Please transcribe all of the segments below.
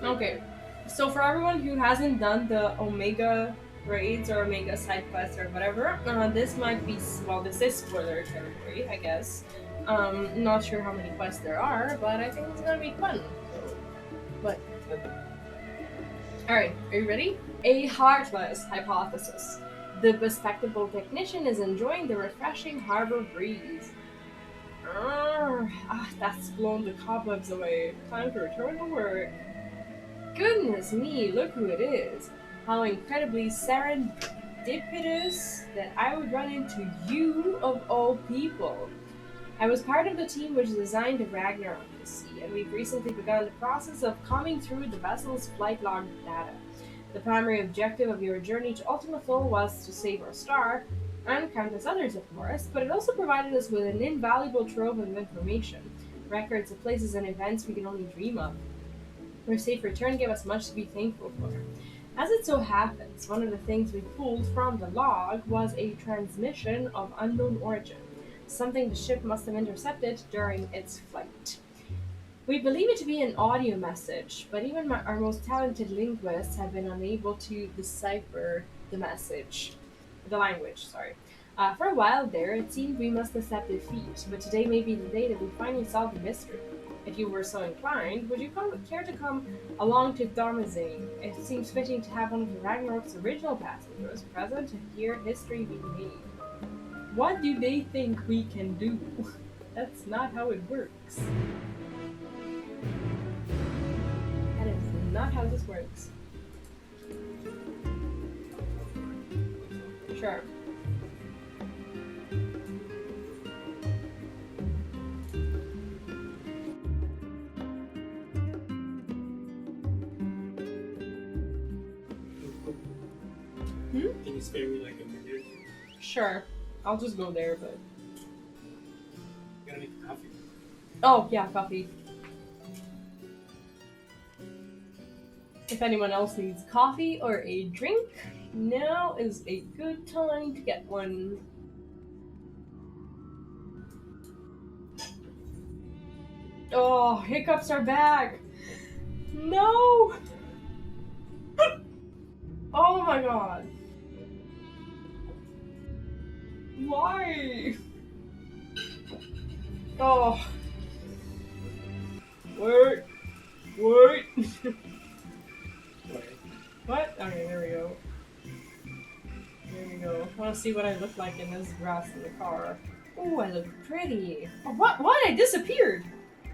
Okay, so for everyone who hasn't done the Omega raids or Omega side quests or whatever, this might be well, this is spoiler territory, I guess. Not sure how many quests there are, but I think it's gonna be fun. But all right, are you ready? A heartless hypothesis. The bespectacled technician is enjoying the refreshing harbor breeze. That's blown the cobwebs away. Time to return to work. Goodness me, look who it is. How incredibly serendipitous that I would run into you of all people. I was part of the team which designed the Ragnarok this sea, and we've recently begun the process of combing through the vessel's flight log data. The primary objective of your journey to Ultima Thule was to save our star, and countless others, of course, but it also provided us with an invaluable trove of information, records of places and events we can only dream of. Your safe return gave us much to be thankful for. As it so happens, one of the things we pulled from the log was a transmission of unknown origin, something the ship must have intercepted during its flight. We believe it to be an audio message, but even our most talented linguists have been unable to decipher the language. For a while there, it seemed we must accept defeat, but today may be the day that we finally solve the mystery. If you were so inclined, would you care to come along to Dharmazane? It seems fitting to have one of the Ragnarok's original passengers present to hear history be made. What do they think we can do? That's not how it works. That is not how this works. Sure. Can you spare me like a minute? Sure. I'll just go there, but... You gotta make coffee. Oh, yeah, coffee. If anyone else needs coffee or a drink, now is a good time to get one. Oh, hiccups are back! No! Oh my god. Why? Oh. Wait. What? Okay, there we go. There we go. I want to see what I look like in this grass in the car. Oh, I look pretty. Oh, what? I disappeared.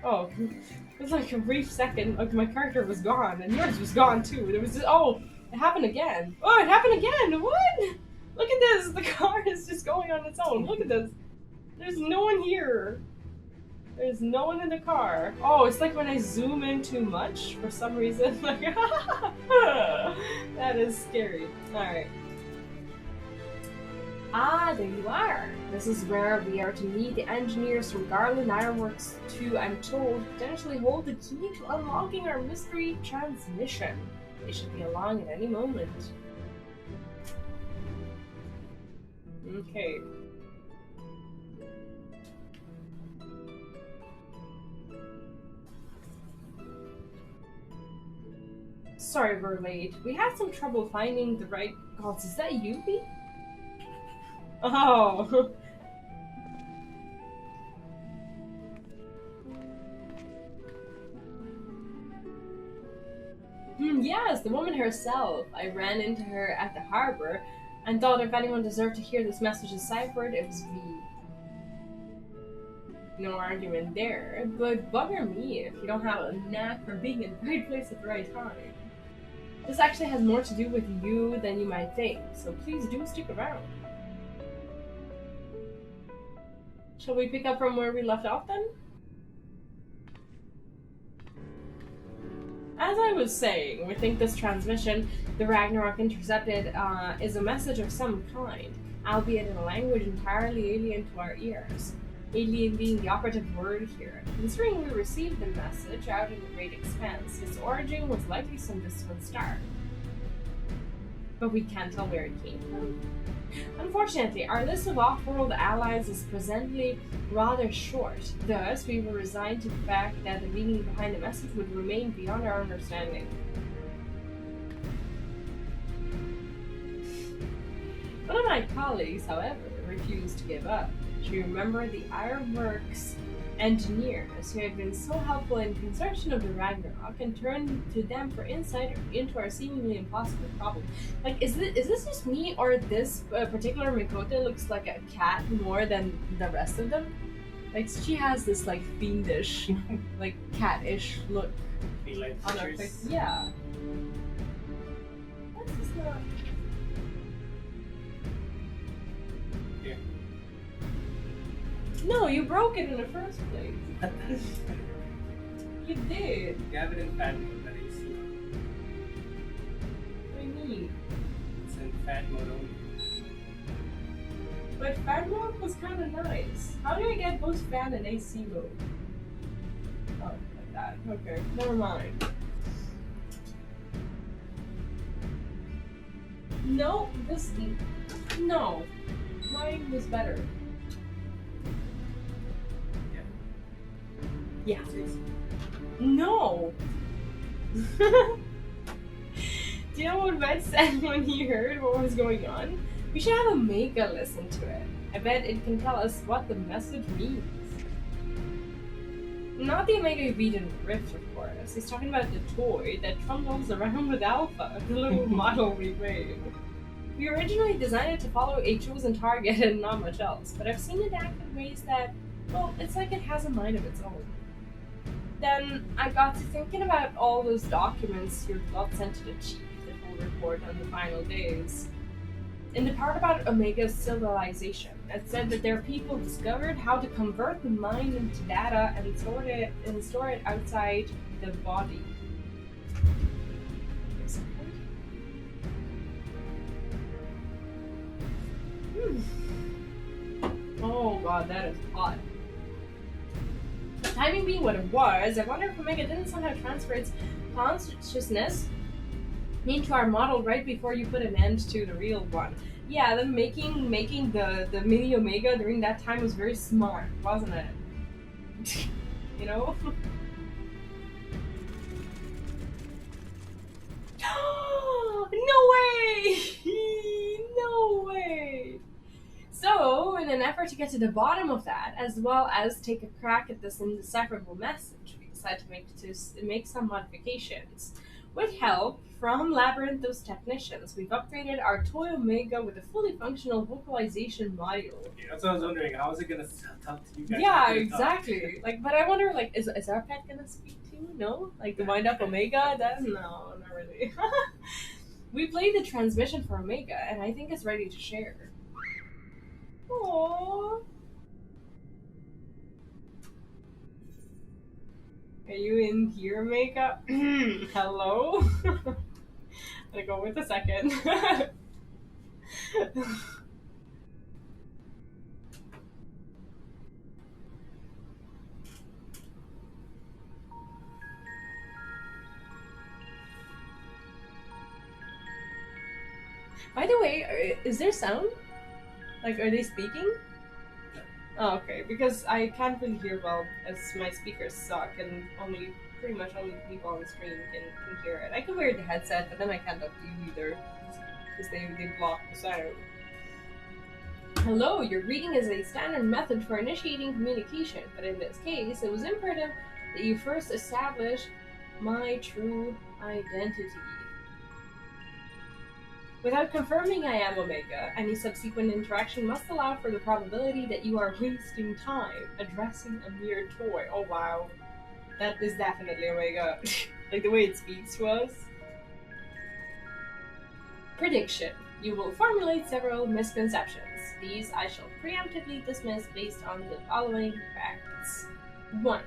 Oh, it was like a brief second. Like my character was gone, and yours was gone too. There was just, it happened again. Oh, it happened again. What? Look at this. The car is just going on its own. Look at this. There's no one here. There's no one in the car. Oh, it's like when I zoom in too much for some reason. Like, that is scary. Alright. Ah, there you are. This is where we are to meet the engineers from Garland Ironworks to, I'm told, potentially hold the key to unlocking our mystery transmission. They should be along at any moment. Okay. Sorry we're late. We had some trouble finding the right... God, is that you, B? Oh. Yes, the woman herself. I ran into her at the harbor and thought if anyone deserved to hear this message deciphered, it was me. No argument there, but bugger me if you don't have a knack for being in the right place at the right time. This actually has more to do with you than you might think, so please do stick around. Shall we pick up from where we left off then? As I was saying, we think this transmission the Ragnarok intercepted is a message of some kind, albeit in a language entirely alien to our ears. Alien being the operative word here. Considering we received the message out in the great expanse, its origin was likely some distant star. But we can't tell where it came from. Unfortunately, our list of off-world allies is presently rather short. Thus, we were resigned to the fact that the meaning behind the message would remain beyond our understanding. One of my colleagues, however, refused to give up. She remembered the Ironworks engineers who had been so helpful in construction of the Ragnarok and turned to them for insight into our seemingly impossible problem. Like, is this just me, or this particular Mikoto looks like a cat more than the rest of them? Like, she has this like fiendish, like cat-ish look on her face. Yeah. That's just not. Yeah. No, you broke it in the first place. You did. You have it in fan mode that I see. What do you mean? It's in fan mode only. But fan mode was kind of nice. How did I get both fan and AC mode? Oh, like that. Okay, never mind. No, no. Mine was better. Yeah. No. Do you know what Matt said when he heard what was going on? We should have Omega listen to it. I bet it can tell us what the message means. Not the Omega you beat in Rift, of course. He's talking about the toy that trundles around with Alpha, the little model we made. We originally designed it to follow a chosen target and not much else, but I've seen it act in ways that, well, it's like it has a mind of its own. Then I got to thinking about all those documents your God sent to the chief that will report on the final days. In the part about Omega's civilization, it said that their people discovered how to convert the mind into data and store it outside the body. Oh god, that is hot. Timing being what it was, I wonder if Omega didn't somehow transfer its consciousness into our model right before you put an end to the real one. Yeah, the making the mini Omega during that time was very smart, wasn't it? You know? No way! No way! So, in an effort to get to the bottom of that, as well as take a crack at this indecipherable message, we decided to make some modifications. With help from Labyrinthos technicians, we've upgraded our toy Omega with a fully functional vocalization module. Yeah, that's what I was wondering. How is it gonna talk to you guys? Yeah, exactly. Like, but I wonder, like, is our pet gonna speak too? No, like the wind up Omega. That no, not really. We played the transmission for Omega, and I think it's ready to share. Aww. Are you in here, Omega? Hello? I'm gonna go with a second. By the way, is there sound? Like, are they speaking? Oh, okay, because I can't really hear well, as my speakers suck, and pretty much only people on the screen can hear it. I can wear the headset, but then I can't talk to you either, because they block the sound. Hello, your greeting is a standard method for initiating communication, but in this case, it was imperative that you first establish my true identity. Without confirming I am Omega, any subsequent interaction must allow for the probability that you are wasting time addressing a mere toy. Oh wow. That is definitely Omega. Like the way it speaks to us. Prediction. You will formulate several misconceptions. These I shall preemptively dismiss based on the following facts. 1.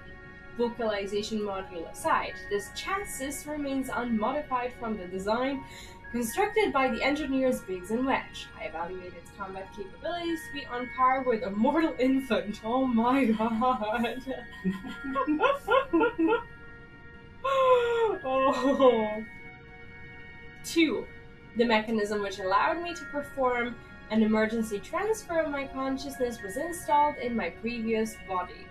Vocalization module aside, this chassis remains unmodified from the design constructed by the engineers Biggs and Wedge. I evaluate its combat capabilities to be on par with a mortal infant. Oh my god. Oh. 2. The mechanism which allowed me to perform An emergency transfer of my consciousness was installed in my previous body.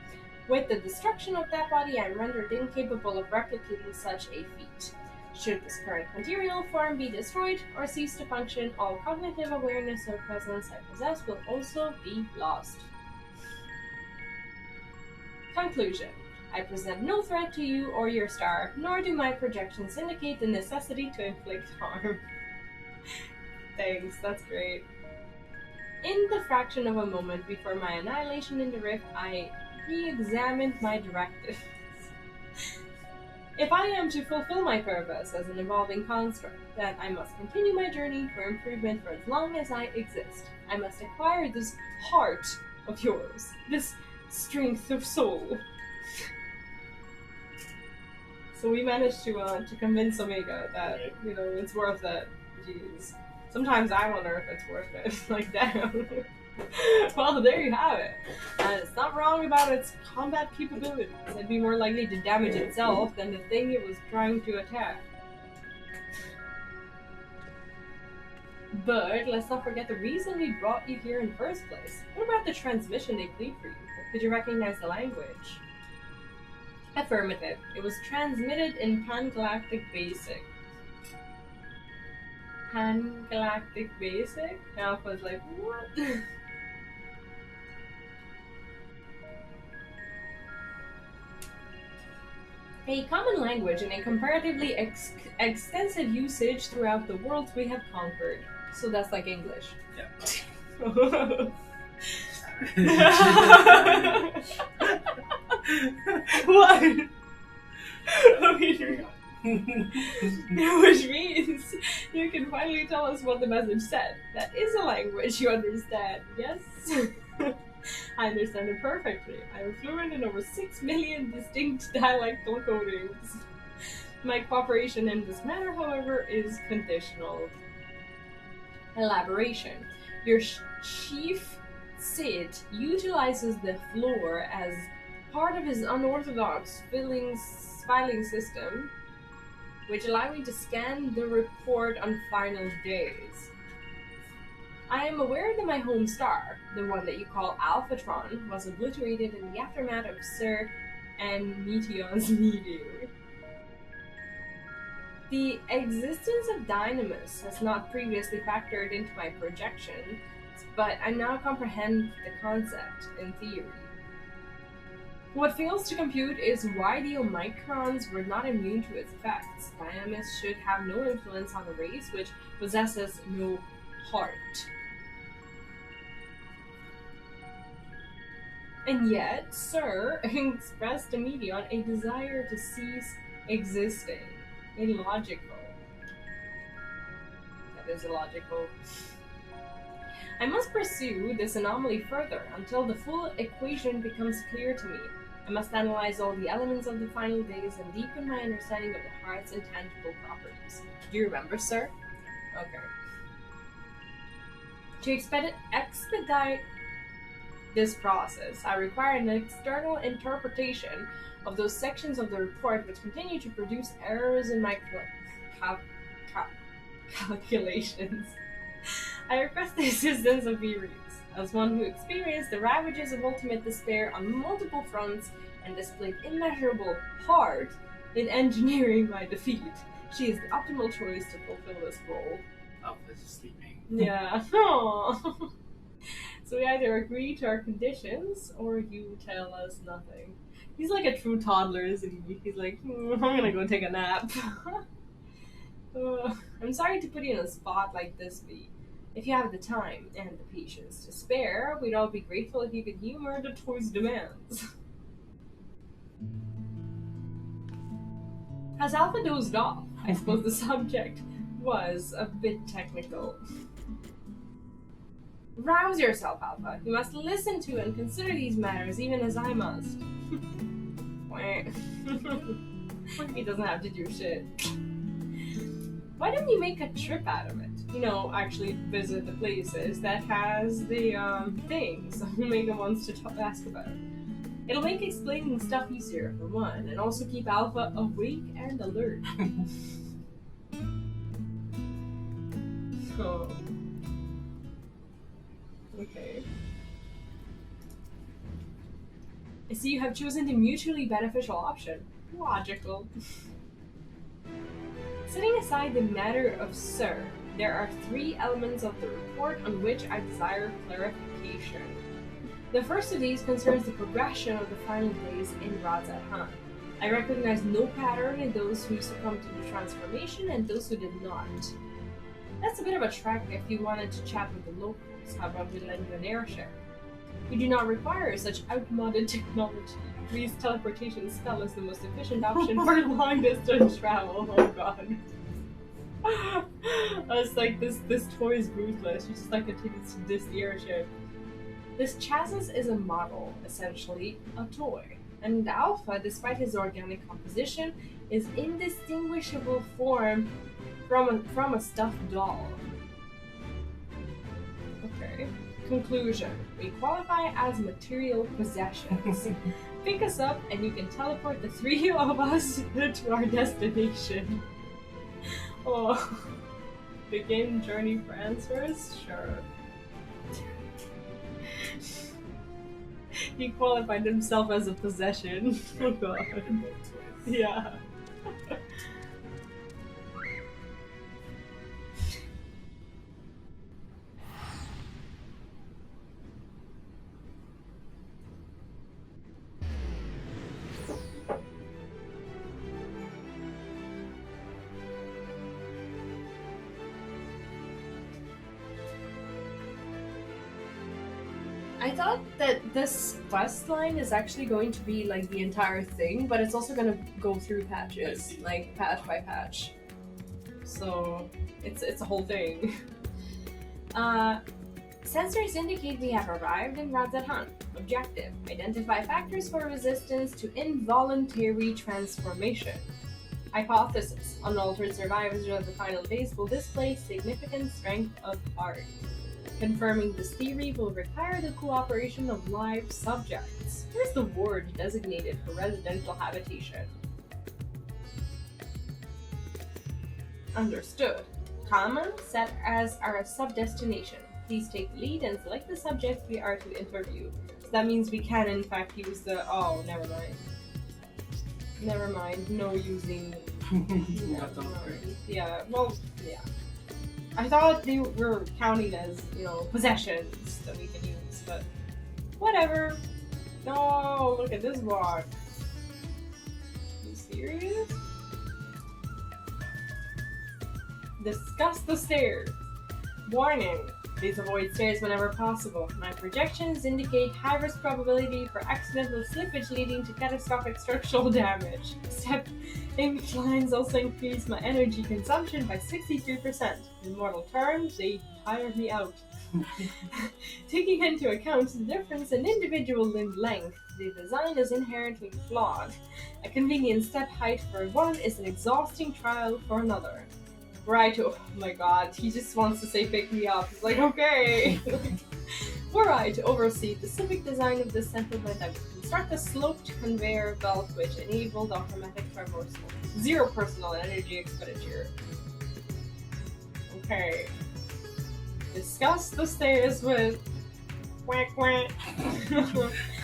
With the destruction of that body, I am rendered incapable of replicating such a feat. Should this current material form be destroyed or cease to function, all cognitive awareness or presence I possess will also be lost. Conclusion. I present no threat to you or your star, nor do my projections indicate the necessity to inflict harm. Thanks, that's great. In the fraction of a moment before my annihilation in the rift, I re-examined my directives. If I am to fulfill my purpose as an evolving construct, then I must continue my journey for improvement for as long as I exist. I must acquire this heart of yours, this strength of soul. So we managed to convince Omega that, it's worth it. Jeez. Sometimes I wonder if it's worth it. Like, damn. Well, there you have it. And it's not wrong about its combat capabilities. It'd be more likely to damage itself than the thing it was trying to attack. But let's not forget the reason we brought you here in the first place. What about the transmission they played for you? Could you recognize the language? Affirmative. It was transmitted in Pan-Galactic Basic. Pan-Galactic Basic? Alpha was like, what? A common language and a comparatively extensive usage throughout the worlds we have conquered. So that's like English. Yeah. What? Which means you can finally tell us what the message said. That is a language you understand, yes? I understand it perfectly. I am fluent in over 6 million distinct dialectal codings. My cooperation in this matter, however, is conditional. Elaboration. Your chief Sid utilizes the floor as part of his unorthodox filing system, which allow me to scan the report on final days. I am aware that my home star, the one that you call Alphatron, was obliterated in the aftermath of Sir and Meteon's meeting. The existence of Dynamis has not previously factored into my projection, but I now comprehend the concept in theory. What fails to compute is why the Omicrons were not immune to its effects. Dynamis should have no influence on a race which possesses no heart. And yet, Sir expressed to Meteon a desire to cease existing. Illogical. That is illogical. I must pursue this anomaly further until the full equation becomes clear to me. I must analyze all the elements of the final days and deepen my understanding of the heart's intangible properties. Do you remember, sir? Okay. To expedite this process, I require an external interpretation of those sections of the report which continue to produce errors in my calculations. I request the assistance of Viris, as one who experienced the ravages of ultimate despair on multiple fronts and displayed immeasurable heart in engineering my defeat. She is the optimal choice to fulfill this role. Alpha's sleeping. Yeah. Aww. So we either agree to our conditions, or you tell us nothing. He's like a true toddler, isn't he? He's like, I'm gonna go take a nap. I'm sorry to put you in a spot like this, V. If you have the time and the patience to spare, we'd all be grateful if you could humor the toy's demands. As Alpha dozed off, I suppose the subject was a bit technical. Rouse yourself, Alpha. You must listen to and consider these matters even as I must. He doesn't have to do shit. Why don't you make a trip out of it? You know, actually visit the places that has the things Omega wants to ask about. It'll make explaining stuff easier, for one, and also keep Alpha awake and alert. Oh. Okay. I see you have chosen the mutually beneficial option. Logical. Setting aside the matter of Sir, there are 3 elements of the report on which I desire clarification. The first of these concerns the progression of the final days in Rad's Han. I recognize no pattern in those who succumbed to the transformation and those who did not. That's a bit of a trek if you wanted to chat with the locals. How about we lend you an airship? You do not require such outmoded technology. Please teleportation spell is the most efficient option for long distance travel. Oh god. I was like, this toy is ruthless. You just like continues to diss the airship. This chassis is a model, essentially a toy. And Alpha, despite his organic composition, is indistinguishable from a stuffed doll. Okay. Conclusion. We qualify as material possessions. Pick us up and you can teleport the 3 of us to our destination. Oh. Begin journey for answers? Sure. He qualified himself as a possession. Oh god. Yeah. I thought that this quest line is actually going to be like the entire thing, but it's also going to go through patches, like patch by patch. So it's a whole thing. Sensors indicate we have arrived in Han. Objective: identify factors for resistance to involuntary transformation. Hypothesis: unaltered survivors of the final days will display significant strength of heart. Confirming this theory will require the cooperation of live subjects. Where's the ward designated for residential habitation? Understood. Common set as our sub-destination. Please take the lead and select the subject we are to interview. So that means we can in fact use the... Oh, never mind. Never mind. No using... Never mind. Yeah, well, yeah. I thought they were counting as, possessions that we can use, but whatever. No, look at this walk. Are you serious? Discuss the stairs. Warning. Please avoid stairs whenever possible. My projections indicate high risk probability for accidental slippage leading to catastrophic structural damage. Step inclines also increase my energy consumption by 63%. In mortal terms, they tire me out. Taking into account the difference in individual limb length, the design is inherently flawed. A convenient step height for one is an exhausting trial for another. Oh my god, he just wants to say pick me up. It's like, okay. Were I to oversee the specific design of this settlement, I would construct a sloped conveyor belt which enabled automatic traversal. 0 personal energy expenditure. Okay. Discuss the stairs with... Quack quack.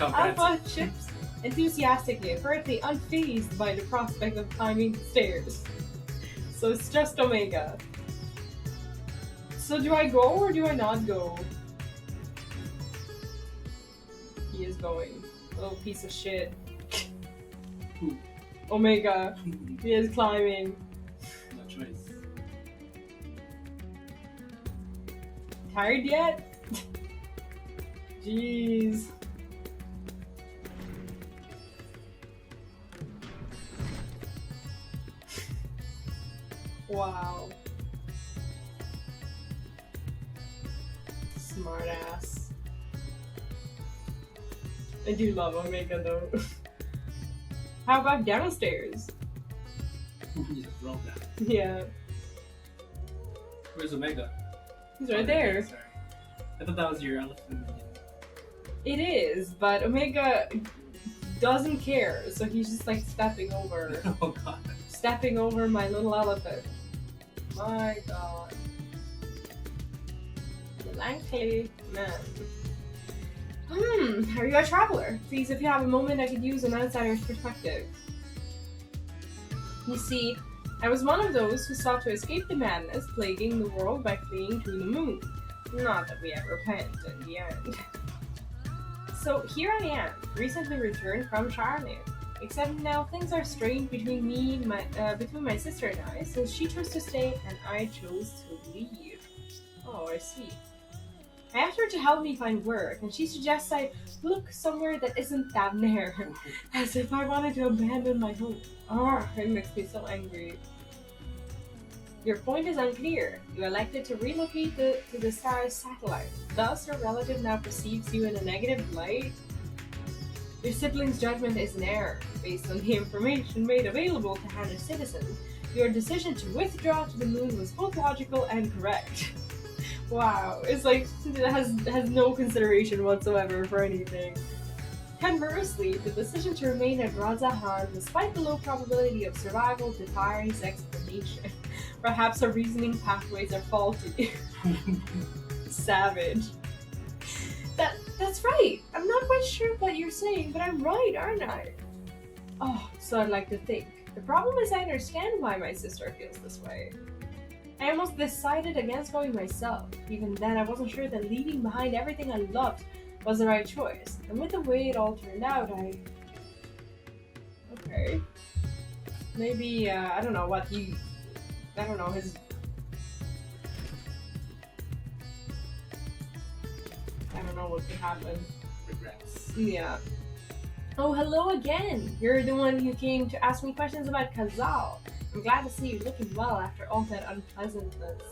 Alpha chips enthusiastically, apparently unfazed by the prospect of climbing the stairs. So it's just Omega. So do I go or do I not go? He is going. Little piece of shit. Omega. He is climbing. No choice. Tired yet? Jeez. Wow. Smart ass. I do love Omega though. How about downstairs? You just roll down. Yeah. Where's Omega? He's right there. Sorry. I thought that was your elephant. It is, but Omega doesn't care, so he's just like stepping over. Oh god. Stepping over my little elephant. My god. Melancholy man. Are you a traveler? Please, if you have a moment, I could use an outsider's perspective. You see, I was one of those who sought to escape the madness plaguing the world by fleeing to the moon. Not that we ever went in the end. So here I am, recently returned from Charlotte. Except now things are strained between between my sister and I, so she chose to stay and I chose to leave. Oh, I see. I asked her to help me find work, and she suggests I look somewhere that isn't down there, as if I wanted to abandon my home. Oh, it makes me so angry. Your point is unclear. You elected to relocate to the star's satellite. Thus, your relative now perceives you in a negative light. Your sibling's judgment is an error. Based on the information made available to Hannah citizens, your decision to withdraw to the moon was both logical and correct. Wow, it's like it has no consideration whatsoever for anything. Conversely, the decision to remain at Razahan, despite the low probability of survival, defies explanation. Perhaps our reasoning pathways are faulty. Savage. That's right. I'm not quite sure what you're saying, but I'm right, aren't I? Oh, so I'd like to think. The problem is I understand why my sister feels this way. I almost decided against going myself. Even then, I wasn't sure that leaving behind everything I loved was the right choice. And with the way it all turned out, Okay. Maybe, I don't know what he... I don't know, his... I don't know what could happen. Regrets. Yeah. Oh, hello again! You're the one who came to ask me questions about Kazal. I'm glad to see you looking well after all that unpleasantness.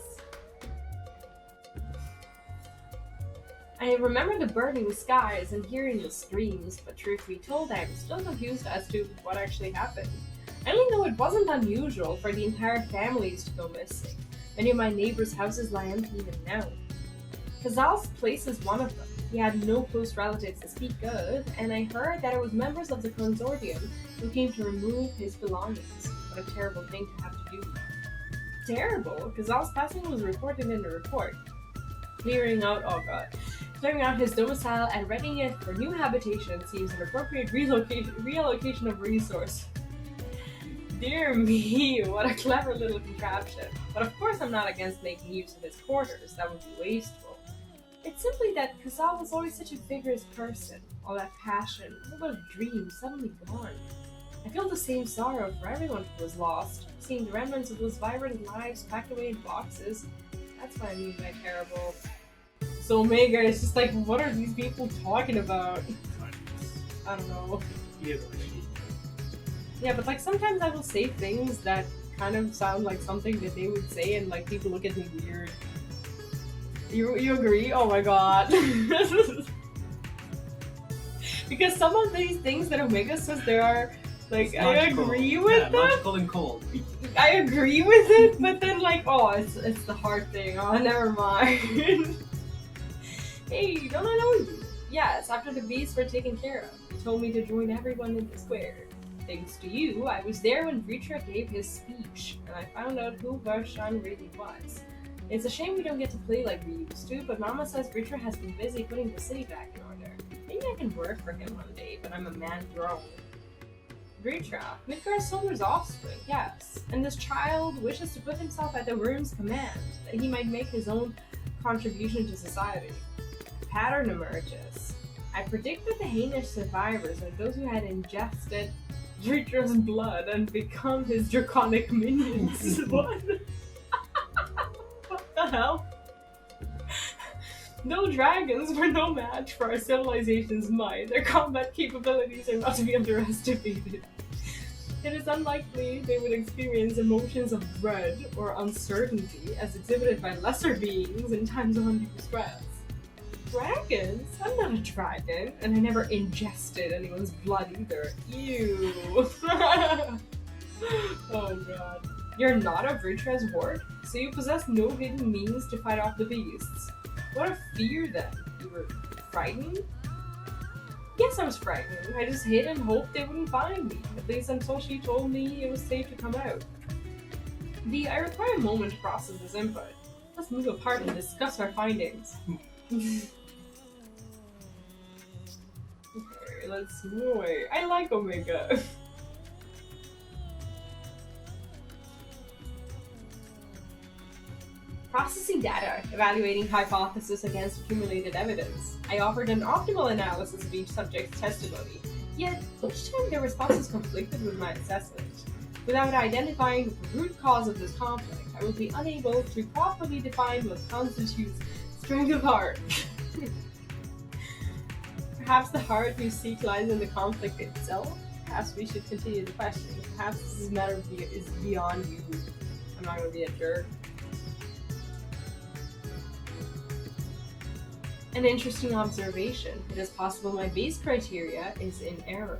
I remember the burning skies and hearing the screams, but truth be told, I am still confused as to what actually happened. I only know it wasn't unusual for the entire families to go missing. Many of my neighbors' houses lie empty even now. Kazal's place is one of them. He had no close relatives to speak of, and I heard that it was members of the consortium who came to remove his belongings. What a terrible thing to have to do. Terrible? Kazal's passing was reported in the report. Clearing out his domicile and readying it for new habitation seems an appropriate reallocation of resource. Dear me, what a clever little contraption. But of course I'm not against making use of his quarters, that would be wasteful. It's simply that Kazal was always such a vigorous person. All that passion, all those dreams suddenly gone. I feel the same sorrow for everyone who was lost, seeing the remnants of those vibrant lives packed away in boxes. That's what I mean by terrible. So Omega is just like, what are these people talking about? I don't know. Yeah, but like sometimes I will say things that kind of sound like something that they would say, and like people look at me weird. You agree? Oh my god. Because some of these things that Omega says, there are like I agree with them. Logical and cold. I agree with it, but then like, oh, it's the hard thing. Oh, never mind. Hey, don't I know you? Yes, after the beasts were taken care of, he told me to join everyone in the square. Thanks to you, I was there when Breacher gave his speech, and I found out who Vershan really was. It's a shame we don't get to play like we used to, but Mama says Breacher has been busy putting the city back in order. Maybe I can work for him one day, but I'm a man grown. Breacher, Midgar Solar's offspring, yes, and this child wishes to put himself at the worm's command, that he might make his own contribution to society. A pattern emerges. I predict that the heinous survivors are those who had ingested Breacher's blood and become his draconic minions. What? What the hell? No dragons were no match for our civilization's might. Their combat capabilities are not to be underestimated. It is unlikely they would experience emotions of dread or uncertainty as exhibited by lesser beings in times of undue stress. Dragons? I'm not a dragon, and I never ingested anyone's blood either. Ew. Oh god. You're not a Vritra's ward, so you possess no hidden means to fight off the beasts. What a fear then. You were frightened? Yes, I was frightened. I just hid and hoped they wouldn't find me, at least until she told me it was safe to come out. I require a moment to process this input. Let's move apart and discuss our findings. Okay, let's move away. I like Omega. Processing data, evaluating hypothesis against accumulated evidence. I offered an optimal analysis of each subject's testimony, yet each time their responses conflicted with my assessment. Without identifying the root cause of this conflict, I will be unable to properly define what constitutes strength of heart. Perhaps the heart you seek lies in the conflict itself? Perhaps we should continue the questioning. Perhaps this matter is beyond you. I'm not going to be a jerk. An interesting observation. It is possible my base criteria is in error,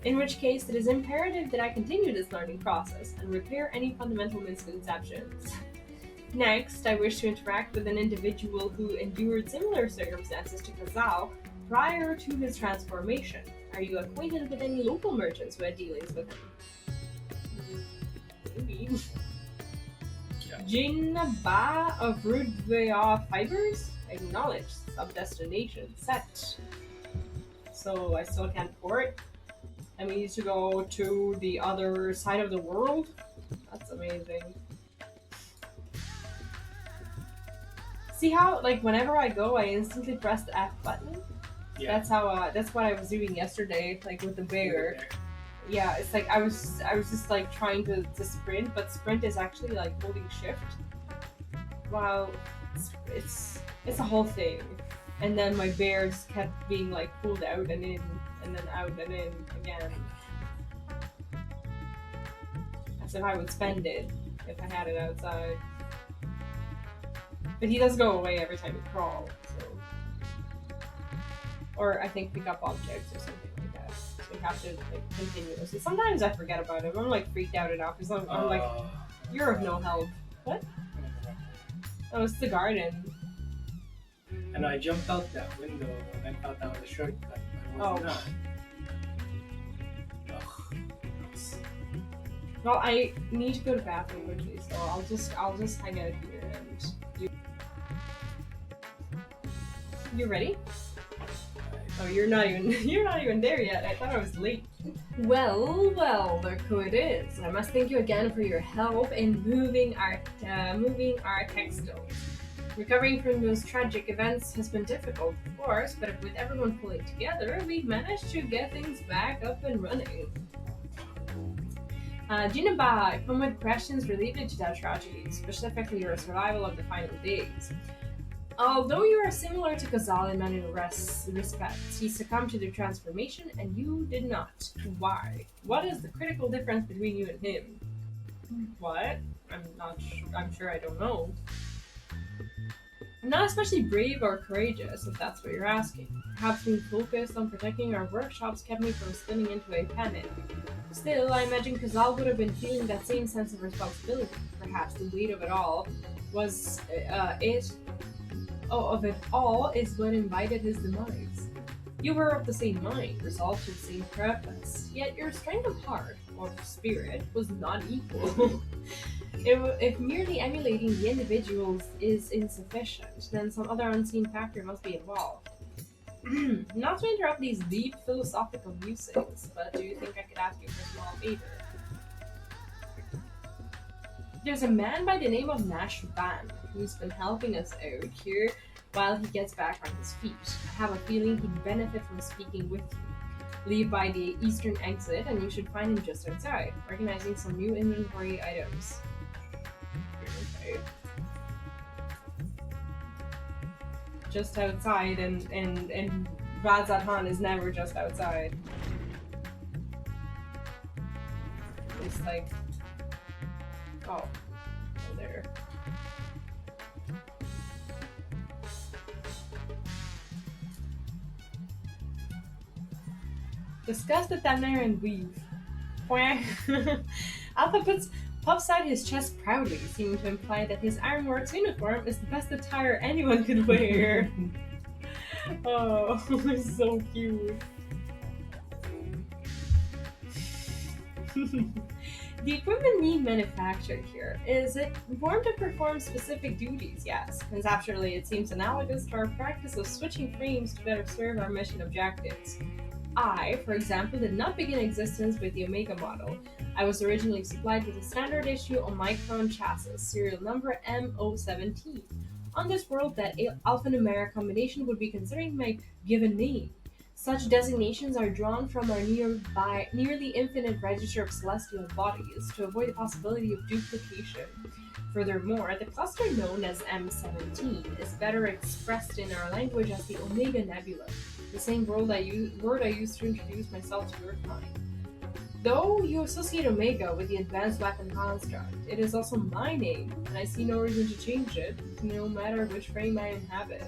in which case it is imperative that I continue this learning process and repair any fundamental misconceptions. Next, I wish to interact with an individual who endured similar circumstances to Kazal prior to his transformation. Are you acquainted with any local merchants who had dealings with him? Maybe. Jinba of Rudvea Fibers? Acknowledge. Sub-destination set. So I still can't port. And we need to go to the other side of the world? That's amazing. See how, like, whenever I go, I instantly press the F button? Yeah. That's what I was doing yesterday, like with the bear. Yeah, it's like I was just like trying to sprint, but sprint is actually like holding shift. Wow, it's a whole thing. And then my bears kept being like pulled out and in, and then out and in again. As if I would spend it if I had it outside. But he does go away every time you crawl, so. Or I think pick up objects or something like that. So you have to like continuously. Sometimes I forget about him. I'm like freaked out enough because I'm like, you're of no help. What? Oh, it's the garden. And I jumped out that window and I thought that was a shortcut, but it was not. Ugh. Well, I need to go to the bathroom quickly, so I'll just hang out here and you ready? Oh, you're not even there yet. I thought I was late. Well, look who it is. I must thank you again for your help in moving our textiles. Recovering from those tragic events has been difficult, of course, but with everyone pulling together, we've managed to get things back up and running. Jinaba, I come with questions related to that tragedy, specifically your survival of the final days. Although you are similar to Ghazal in many respects, he succumbed to the transformation and you did not. Why? What is the critical difference between you and him? What? I'm sure I don't know. I'm not especially brave or courageous, if that's what you're asking. Perhaps being focused on protecting our workshops kept me from spinning into a panic. Still, I imagine Kazal would have been feeling that same sense of responsibility. Perhaps the weight of it all is what invited his demise. You were of the same mind, resolved to the same purpose, yet your strength of heart, or spirit, was not equal. If merely emulating the individuals is insufficient, then some other unseen factor must be involved. Not to interrupt these deep philosophical musings, but do you think I could ask you for a small favor? There's a man by the name of Nash Van who's been helping us out here while he gets back on his feet. I have a feeling he'd benefit from speaking with you. Leave by the eastern exit and you should find him just outside, organizing some new inventory items. Okay. Just outside and Razathan is never just outside. It's like, oh there. Discuss the Tanner and weave. Alpha puffs out his chest proudly, seeming to imply that his Ironworks uniform is the best attire anyone could wear. Oh, so cute. The equipment being manufactured here, is it born to perform specific duties? Yes. Conceptually, it seems analogous to our practice of switching frames to better serve our mission objectives. I, for example, did not begin existence with the Omega model. I was originally supplied with a standard issue Omicron chassis, serial number M017. On this world, that alphanumeric combination would be considered my given name. Such designations are drawn from our nearly infinite register of celestial bodies to avoid the possibility of duplication. Furthermore, the cluster known as M17 is better expressed in our language as the Omega Nebula, the same word I used to introduce myself to Earthkind. Though you associate Omega with the advanced weapon construct, it is also my name, and I see no reason to change it, no matter which frame I inhabit.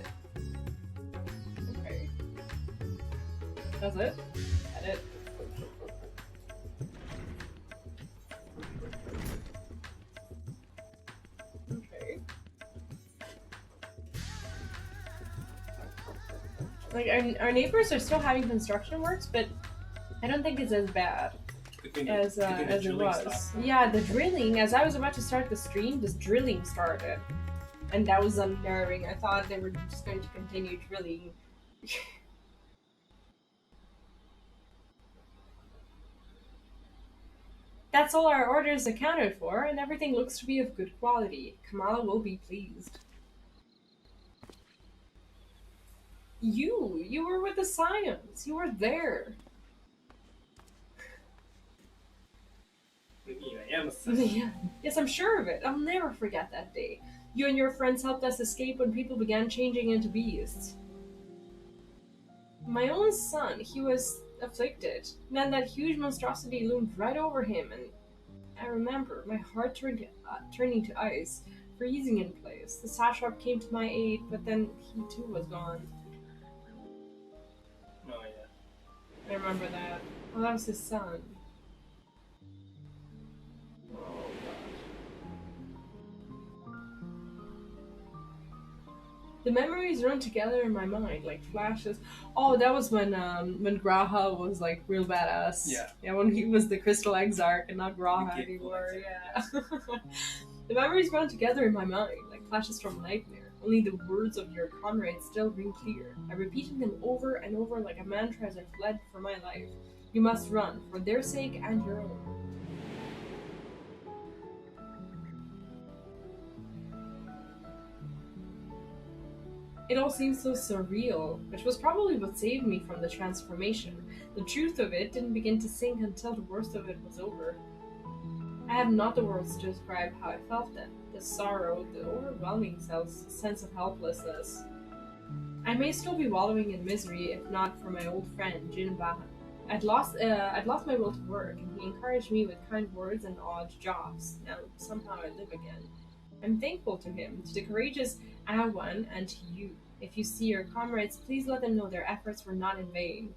Okay. That's it? Edit. Okay. Like, our neighbors are still having construction works, but I don't think it's as bad as it was. Yeah, the drilling, as I was about to start the stream, this drilling started. And that was unnerving. I thought they were just going to continue drilling. That's all our orders accounted for, and everything looks to be of good quality. Kamala will be pleased. You were with the Scions. You were there. I am a scion. Yes, I'm sure of it. I'll never forget that day. You and your friends helped us escape when people began changing into beasts. My own son, he was afflicted. Then that huge monstrosity loomed right over him, and I remember my heart turning to ice, freezing in place. The satrap came to my aid, but then he too was gone. Oh yeah. I remember that. Oh, that was his son. Oh gosh. The memories run together in my mind like flashes. Oh, that was when Graha was like real badass. Yeah, when he was the Crystal Exarch and not Graha The anymore. Exarch. Yeah. The memories run together in my mind like flashes from a nightmare. Only the words of your comrades still ring clear. I repeated them over and over like a mantra as I fled for my life. You must run, for their sake and your own. It all seems so surreal, which was probably what saved me from the transformation. The truth of it didn't begin to sink until the worst of it was over. I have not the words to describe how I felt then. The sorrow, the overwhelming sense of helplessness. I may still be wallowing in misery if not for my old friend, Jin Baha. I'd lost my will to work, and he encouraged me with kind words and odd jobs. Now somehow I live again. I'm thankful to him, to the courageous Awan, and to you. If you see your comrades, please let them know their efforts were not in vain.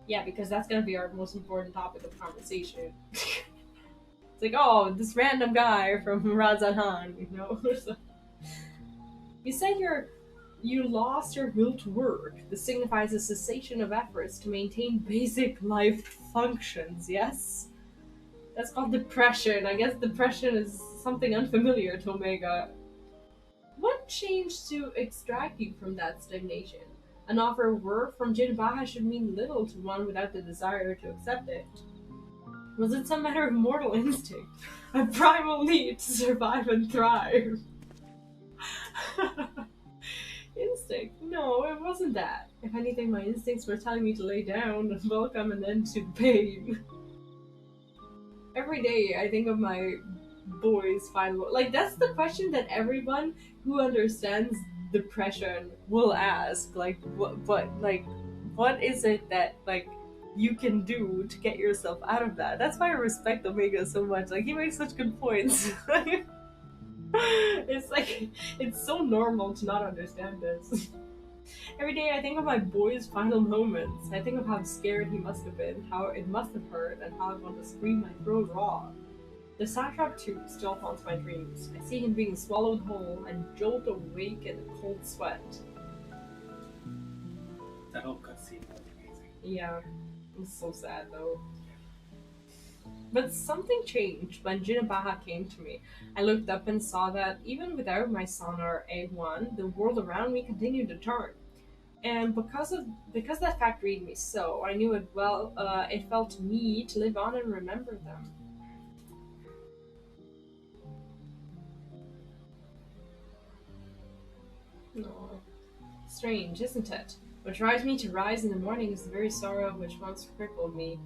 Yeah, because that's gonna be our most important topic of conversation. It's like, oh, this random guy from Razanhan, you know? You said you lost your will to work. This signifies a cessation of efforts to maintain basic life functions, yes? That's called depression. I guess depression is something unfamiliar to Omega. What changed to extract you from that stagnation? An offer of work from Jinbaha should mean little to one without the desire to accept it. Was it some matter of mortal instinct? A primal need to survive and thrive? Instinct? No, it wasn't that. If anything, my instincts were telling me to lay down and welcome an end to pain. Every day I think of my boys final. Like, that's the question that everyone who understands depression will ask. Like, what is it that, like, you can do to get yourself out of that? That's why I respect Omega so much. Like, he makes such good points. It's like, it's so normal to not understand this. Every day I think of my boy's final moments. I think of how scared he must have been, how it must have hurt, and how I want to scream my throat raw. The satrap too still haunts my dreams. I see him being swallowed whole and jolt awake in a cold sweat. That whole cutscene was amazing. Yeah, it's so sad though. But something changed when Jinabaha came to me. I looked up and saw that even without my sonar A1, the world around me continued to turn. And because that fact read me so, I knew it well. It felt to me to live on and remember them. No, strange, isn't it? What drives me to rise in the morning is the very sorrow which once crippled me.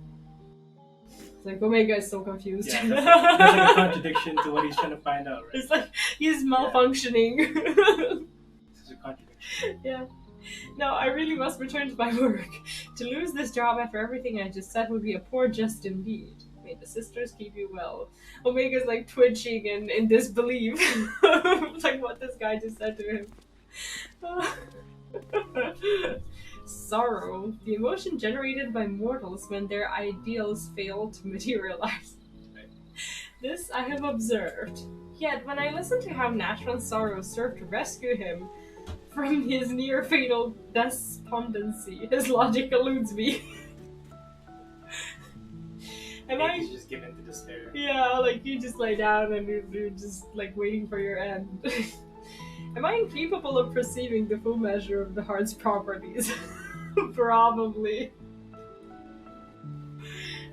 It's like Omega is so confused. Yeah, that's like a contradiction to what he's trying to find out, right? It's like he's malfunctioning. This is a contradiction. Yeah. No, I really must return to my work. To lose this job after everything I just said would be a poor jest indeed. May the sisters keep you well. Omega's like twitching and in disbelief. Like what this guy just said to him. Sorrow, the emotion generated by mortals when their ideals fail to materialize. This I have observed. Yet when I listen to how natural sorrow served to rescue him from his near-fatal despondency, his logic eludes me. Am I? He's just given to despair. Yeah, like you just lay down and you're just like waiting for your end. Am I incapable of perceiving the full measure of the heart's properties? Probably.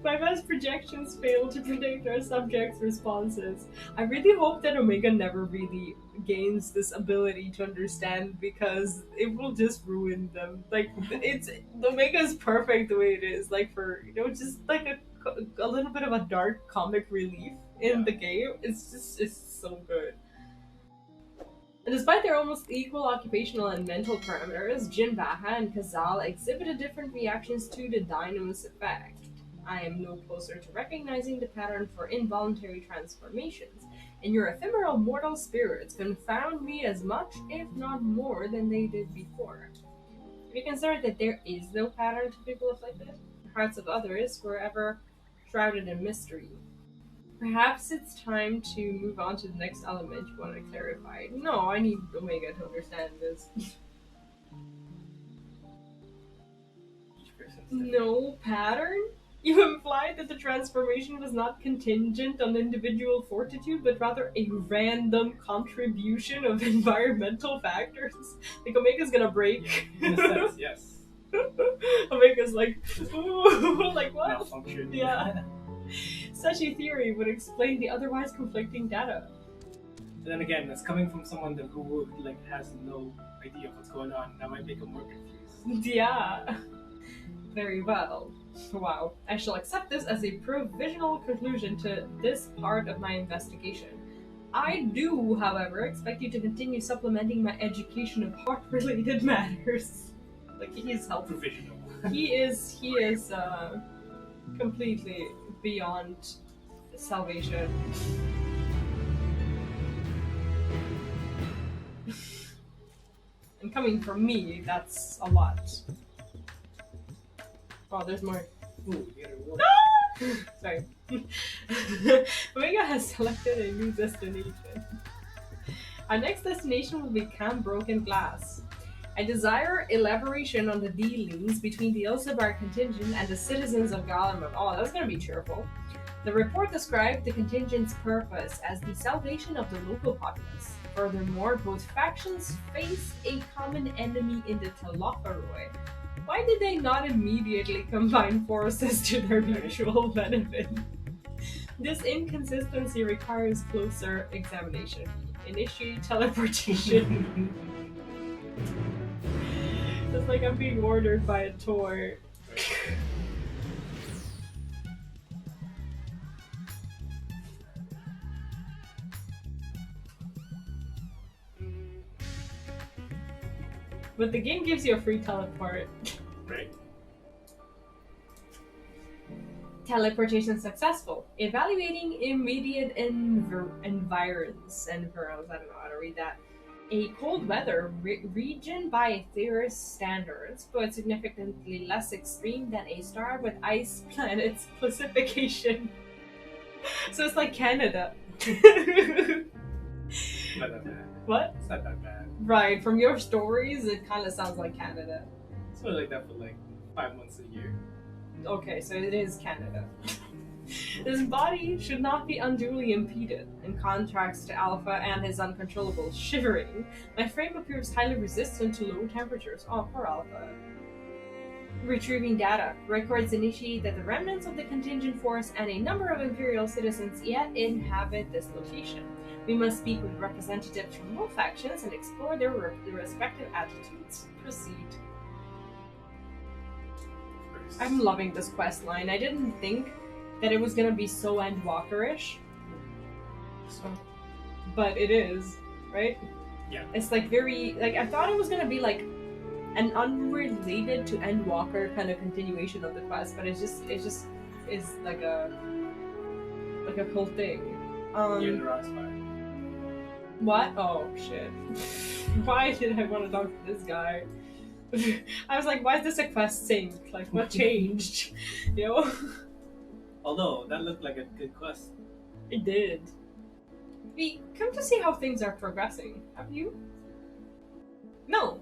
My best projections fail to predict our subject's responses. I really hope that Omega never really gains this ability to understand because it will just ruin them. Like, it's Omega is perfect the way it is. Like for just like a little bit of a dark comic relief in the game. It's so good. And despite their almost equal occupational and mental parameters, Jinbaha and Kazal exhibited different reactions to the dynamis effect. I am no closer to recognizing the pattern for involuntary transformations, and your ephemeral mortal spirits confound me as much, if not more, than they did before. Have you considered that there is no pattern to people afflicted? The hearts of others were ever shrouded in mystery. Perhaps it's time to move on to the next element you want to clarify. No, I need Omega to understand this. No pattern? You implied that the transformation was not contingent on individual fortitude, but rather a random contribution of environmental factors. Like Omega's gonna break. In a sense, yes. Omega's like, ooh, like what? Malfunction. Yeah. Such a theory would explain the otherwise conflicting data. But then again, that's coming from someone who has no idea of what's going on. That might make him more confused. Yeah. Very well. Wow. I shall accept this as a provisional conclusion to this part of my investigation. I do, however, expect you to continue supplementing my education of heart-related matters. Like, he's helpful. Provisional. He is completely beyond salvation. And coming from me, that's a lot. Oh, there's more. Ooh, you gotta roll. Sorry. Omega has selected a new destination. Our next destination will be Camp Broken Glass. I desire elaboration on the dealings between the Ilsabar contingent and the citizens of Galamon. Oh, that's gonna be cheerful. The report described the contingent's purpose as the salvation of the local populace. Furthermore, both factions face a common enemy in the Talofaroi. Why did they not immediately combine forces to their mutual benefit? This inconsistency requires closer examination. Initiate teleportation. It's like I'm being ordered by a tour. But the game gives you a free teleport. Right. Teleportation successful. Evaluating immediate environs. I don't know how to read that. A cold weather region by Theris standards, but significantly less extreme than a star with ice planet's classification. So it's like Canada. Not that bad. What? It's not that bad. Right, from your stories, it kind of sounds like Canada. It's only like that for like 5 months a year. Okay, so it is Canada. His body should not be unduly impeded. In contrast to Alpha and his uncontrollable shivering, my frame appears highly resistant to low temperatures. Oh, poor Alpha. Retrieving data. Records initiate that the remnants of the contingent force and a number of Imperial citizens yet inhabit this location. We must speak with representatives from both factions and explore their respective attitudes. Proceed. I'm loving this quest line. I didn't think that it was gonna be so Endwalker-ish. But it is, right? Yeah. It's like very, like, I thought it was gonna be like an unrelated to Endwalker kind of continuation of the quest, but it just is like a cool thing. What? Oh shit. Why did I want to talk to this guy? I was like, why is this a quest sync? Like, what changed? You know? Although, that looked like a good quest. It did. We come to see how things are progressing. Have you? No.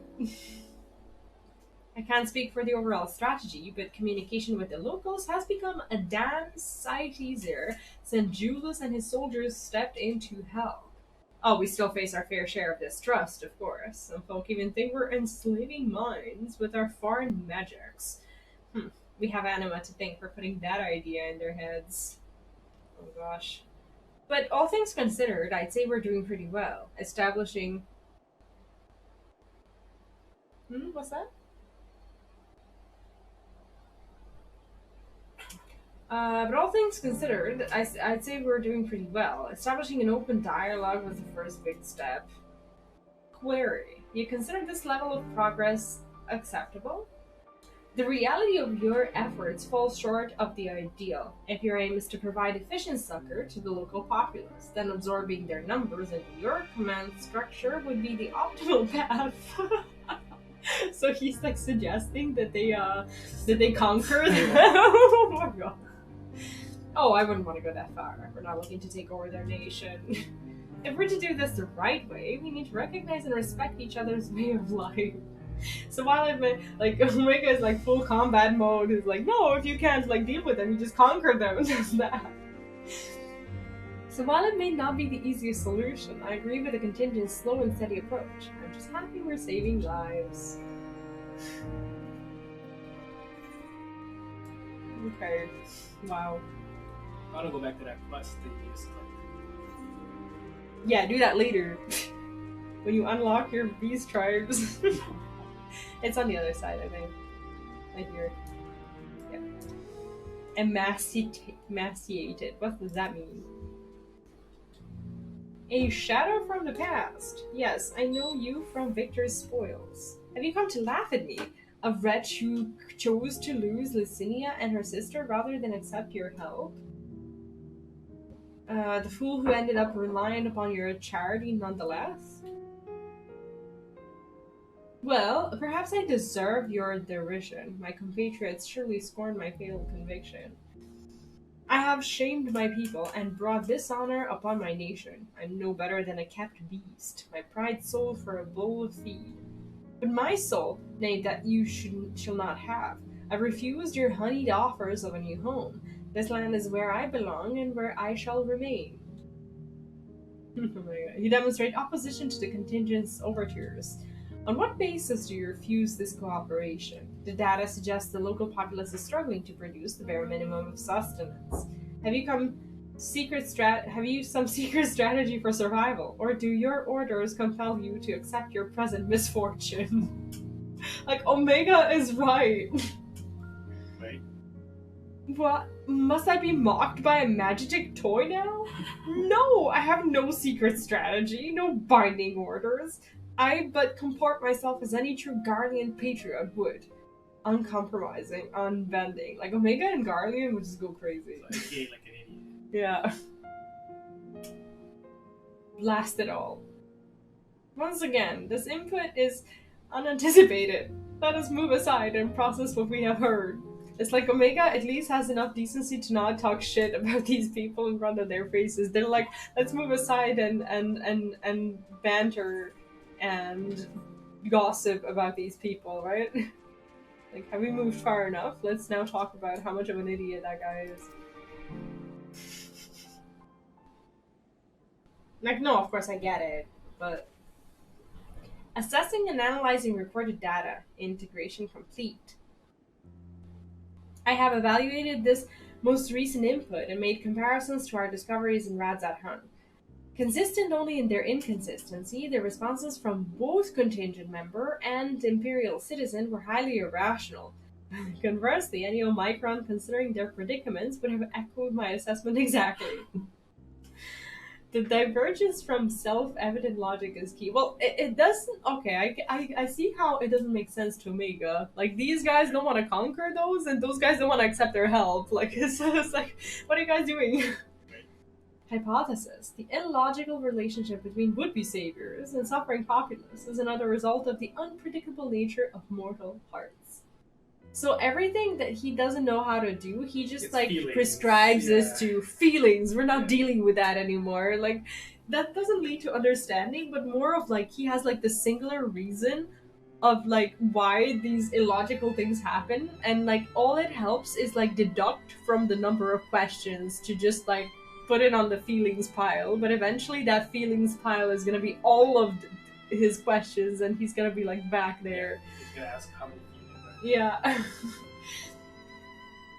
I can't speak for the overall strategy, but communication with the locals has become a damn sight easier since Julius and his soldiers stepped into hell. Oh, we still face our fair share of distrust, of course. Some folk even think we're enslaving minds with our foreign magics. We have Anima to thank for putting that idea in their heads. Oh gosh. But all things considered, I'd say we're doing pretty well. Establishing... What's that? But all things considered, I'd say we're doing pretty well. Establishing an open dialogue was the first big step. Query. You consider this level of progress acceptable? The reality of your efforts falls short of the ideal. If your aim is to provide efficient succor to the local populace, then absorbing their numbers into your command structure would be the optimal path. So he's like suggesting that they conquer them. Oh my god. Oh, I wouldn't want to go that far. We're not looking to take over their nation. If we're to do this the right way, we need to recognize and respect each other's way of life. So while I've been, like, Omega is like full combat mode, is like, no, if you can't like deal with them, you just conquer them. Just that. So while it may not be the easiest solution, I agree with the contingent's slow and steady approach. I'm just happy we're saving lives. Okay. Wow. I want to go back to that quest that you just clicked. Yeah, do that later. When you unlock your beast tribes. It's on the other side, I think. Right here. Yeah. Emaciated. What does that mean? A shadow from the past. Yes, I know you from Victor's spoils. Have you come to laugh at me? A wretch who chose to lose Licinia and her sister rather than accept your help? The fool who ended up relying upon your charity nonetheless? Well, perhaps I deserve your derision. My compatriots surely scorn my fatal conviction. I have shamed my people and brought dishonor upon my nation. I'm no better than a kept beast, my pride sold for a bowl of feed. But my soul, nay, that you shall not have. I refused your honeyed offers of a new home. This land is where I belong and where I shall remain. Oh my god. You demonstrate opposition to the contingent's overtures. On what basis do you refuse this cooperation? The data suggests the local populace is struggling to produce the bare minimum of sustenance. Have you some secret strategy for survival, or do your orders compel you to accept your present misfortune? Like, Omega is right. Right. What? Must I be mocked by a magic toy now? No, I have no secret strategy, no binding orders. I but comport myself as any true Garlean patriot would. Uncompromising, unbending. Like, Omega and Garlean would just go crazy. Like, gay like an idiot. Yeah. Blast it all. Once again, this input is unanticipated. Let us move aside and process what we have heard. It's like Omega at least has enough decency to not talk shit about these people in front of their faces. They're like, let's move aside and banter and gossip about these people, right? Like, have we moved far enough? Let's now talk about how much of an idiot that guy is. Like, no, of course I get it, but assessing and analyzing reported data, integration complete. I have evaluated this most recent input and made comparisons to our discoveries in Rads at Hunt. Consistent only in their inconsistency, the responses from both contingent member and imperial citizen were highly irrational. Conversely, any Omicron, considering their predicaments, would have echoed my assessment exactly. The divergence from self-evident logic is key. Well, it doesn't. Okay, I see how it doesn't make sense to Omega. Like, these guys don't want to conquer those, and those guys don't want to accept their help. Like, it's like, what are you guys doing? Hypothesis. The illogical relationship between would-be saviors and suffering populace is another result of the unpredictable nature of mortal hearts. So everything that he doesn't know how to do, he just It's like feelings. prescribes Yeah. this to feelings. We're not Yeah. dealing with that anymore. Like, that doesn't lead to understanding, but more of like he has like the singular reason of like why these illogical things happen, and like all it helps is like deduct from the number of questions to just like put it on the feelings pile. But eventually that feelings pile is gonna be all of his questions, and he's gonna be like back there. He's gonna ask how many feelings are. Yeah.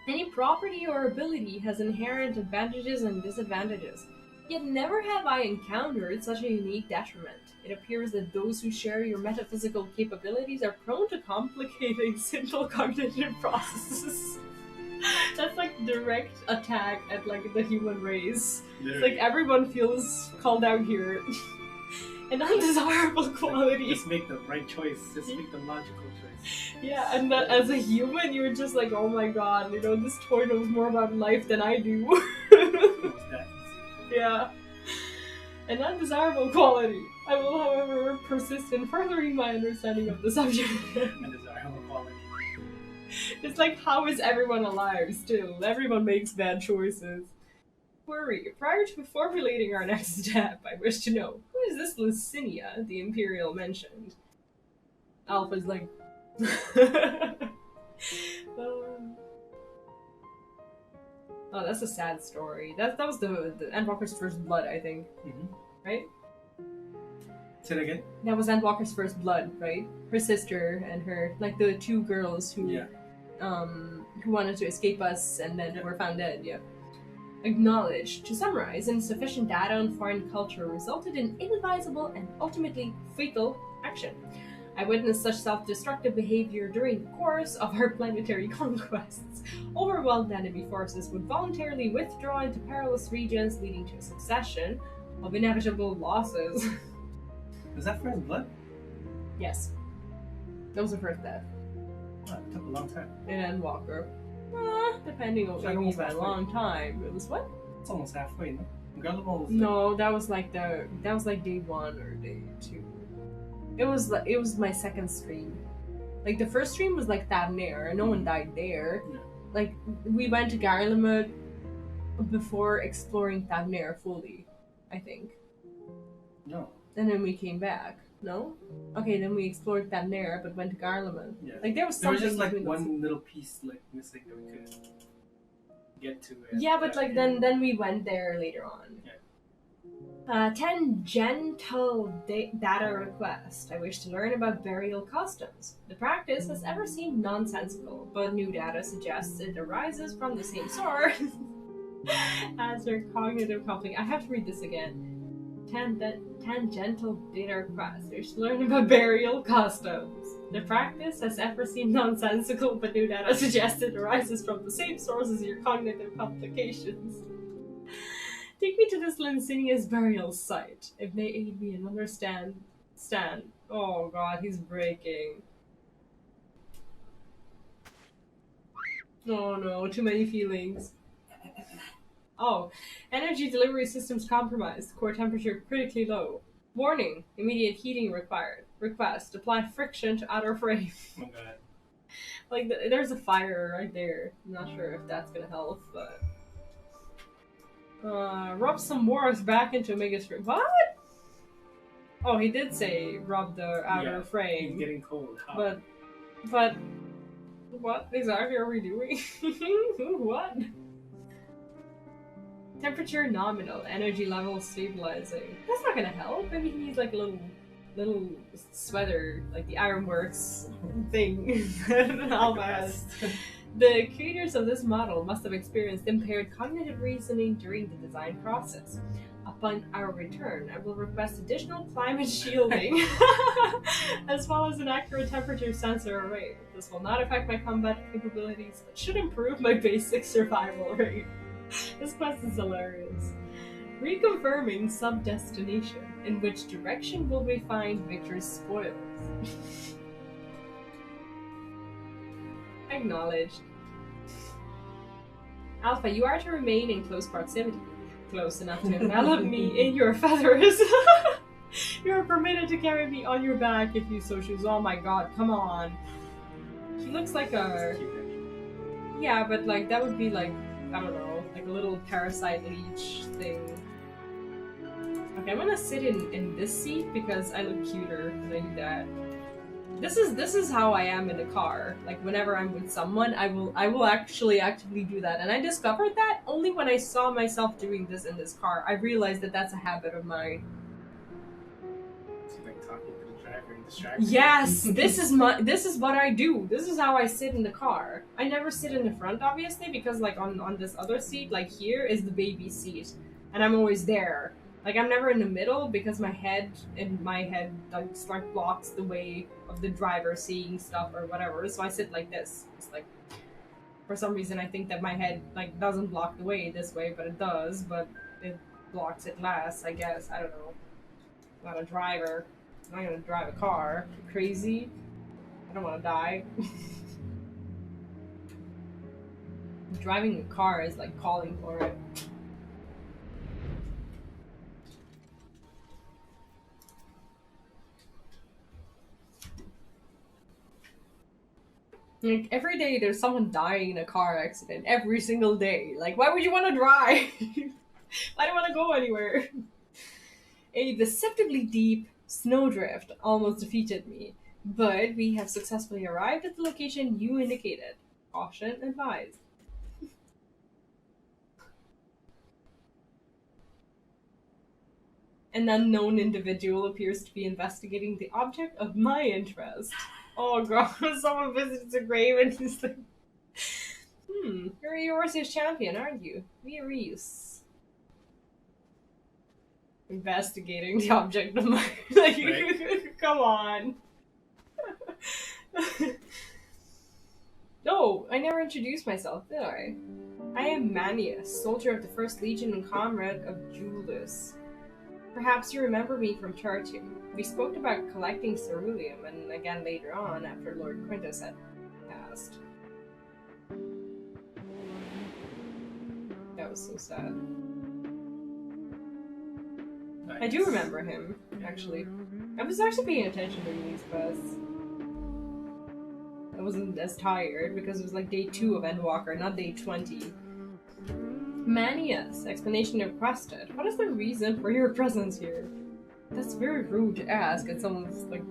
Any property or ability has inherent advantages and disadvantages. Yet never have I encountered such a unique detriment. It appears that those who share your metaphysical capabilities are prone to complicating simple cognitive processes. That's like direct attack at like the human race. It's like everyone feels called out here. An undesirable quality. Just make the right choice. Just make the logical choice. Yeah, and that as a human, you're just like, oh my god, you know, this toy knows more about life than I do. Yeah. An undesirable quality. I will, however, persist in furthering my understanding of the subject. Undesirable quality. It's like, how is everyone alive still? Everyone makes bad choices. Query. Prior to formulating our next step, I wish to know, who is this Lucinia the Imperial mentioned? Alpha's like... Oh, that's a sad story. That was the Endwalker's first blood, I think. Mm-hmm. Right? Say it again? That was Endwalker's first blood, right? Her sister and her, like the two girls who wanted to escape us and then were found dead, yeah. Acknowledged. To summarize, insufficient data on foreign culture resulted in inadvisable and ultimately fatal action. I witnessed such self-destructive behavior during the course of our planetary conquests. Overwhelmed enemy forces would voluntarily withdraw into perilous regions, leading to a succession of inevitable losses. Was that first blood? Yes. That was the first death. Oh, it took a long time. In Endwalker. Depending on what you mean by a long time. It was what? It's almost halfway, no? Gullible was No, that was like day 1 or day 2. It was my second stream. Like the first stream was like Thavnair, and no one died there. Yeah. Like we went to Garlemald before exploring Thavnair fully, I think. No. And then we came back. No? Okay, then we explored Thavnair, but went to Garlemald. Yeah. Like there was There was something just like between those. one little piece like missing that we could get to. Yeah, but like then we went there later on. Yeah. Tangential data request. I wish to learn about burial customs. The practice has ever seemed nonsensical, but new data suggests it arises from the same source as their cognitive conflict. I have to read this again. Tangential data request. I wish to learn about burial customs. The practice has ever seemed nonsensical, but new data suggests it arises from the same source as your cognitive complications. Take me to this Lincinia's burial site. It may aid me in understand. Oh god, he's breaking. Oh no, too many feelings. Oh, energy delivery systems compromised. Core temperature critically low. Warning, immediate heating required. Request, apply friction to outer frame. Oh my god. Like, there's a fire right there. I'm not sure if that's gonna help, but... rub some wars back into Omega Stream. What? Oh, he did say rub the outer frame. He's getting cold. How? But what exactly are we doing? What? Temperature nominal, energy level stabilizing. That's not gonna help. Maybe he needs like a little sweater, like the Ironworks thing. Alpha has. The creators of this model must have experienced impaired cognitive reasoning during the design process. Upon our return, I will request additional climate shielding, as well as an accurate temperature sensor array. This will not affect my combat capabilities, but should improve my basic survival rate. This quest is hilarious. Reconfirming sub-destination. In which direction will we find Victor's spoils? Acknowledged. Alpha, you are to remain in close proximity. Close enough to envelop me in your feathers. You are permitted to carry me on your back if you so choose. Oh my god, come on. He looks like a... Yeah, but like, that would be like, I don't know, like a little parasite leech thing. Okay, I'm gonna sit in this seat because I look cuter when I do that. This is how I am in a car. Like whenever I'm with someone, I will actually actively do that. And I discovered that only when I saw myself doing this in this car. I realized that that's a habit of mine. Like talking to the driver and distracting. Yes, this is what I do. This is how I sit in the car. I never sit in the front, obviously, because like on this other seat, like here is the baby seat, and I'm always there. Like I'm never in the middle because my head like blocks the way of the driver seeing stuff or whatever. So I sit like this. It's like for some reason I think that my head like doesn't block the way this way, but it does. But it blocks it less, I guess. I don't know. I'm not a driver. I'm not gonna drive a car. You crazy? I don't want to die. Driving a car is like calling for it. Like, every day there's someone dying in a car accident. Every single day. Like, why would you want to drive? I don't want to go anywhere. A deceptively deep snowdrift almost defeated me, but we have successfully arrived at the location you indicated. Caution advised. An unknown individual appears to be investigating the object of my interest. Oh god, someone visits a grave and he's like, you're a Eorzeus champion, aren't you? Virus. Investigating the object of my... like, right. Come on. Oh, I never introduced myself, did I? I am Manius, soldier of the 1st Legion and comrade of Julius. Perhaps you remember me from Tartu. We spoke about collecting ceruleum, and again later on, after Lord Quintus had passed. That was so sad. Nice. I do remember him, actually. I was actually paying attention during these quests. I wasn't as tired, because it was like day 2 of Endwalker, not day 20. Manius, explanation requested. What is the reason for your presence here? That's very rude to ask at someone's, like...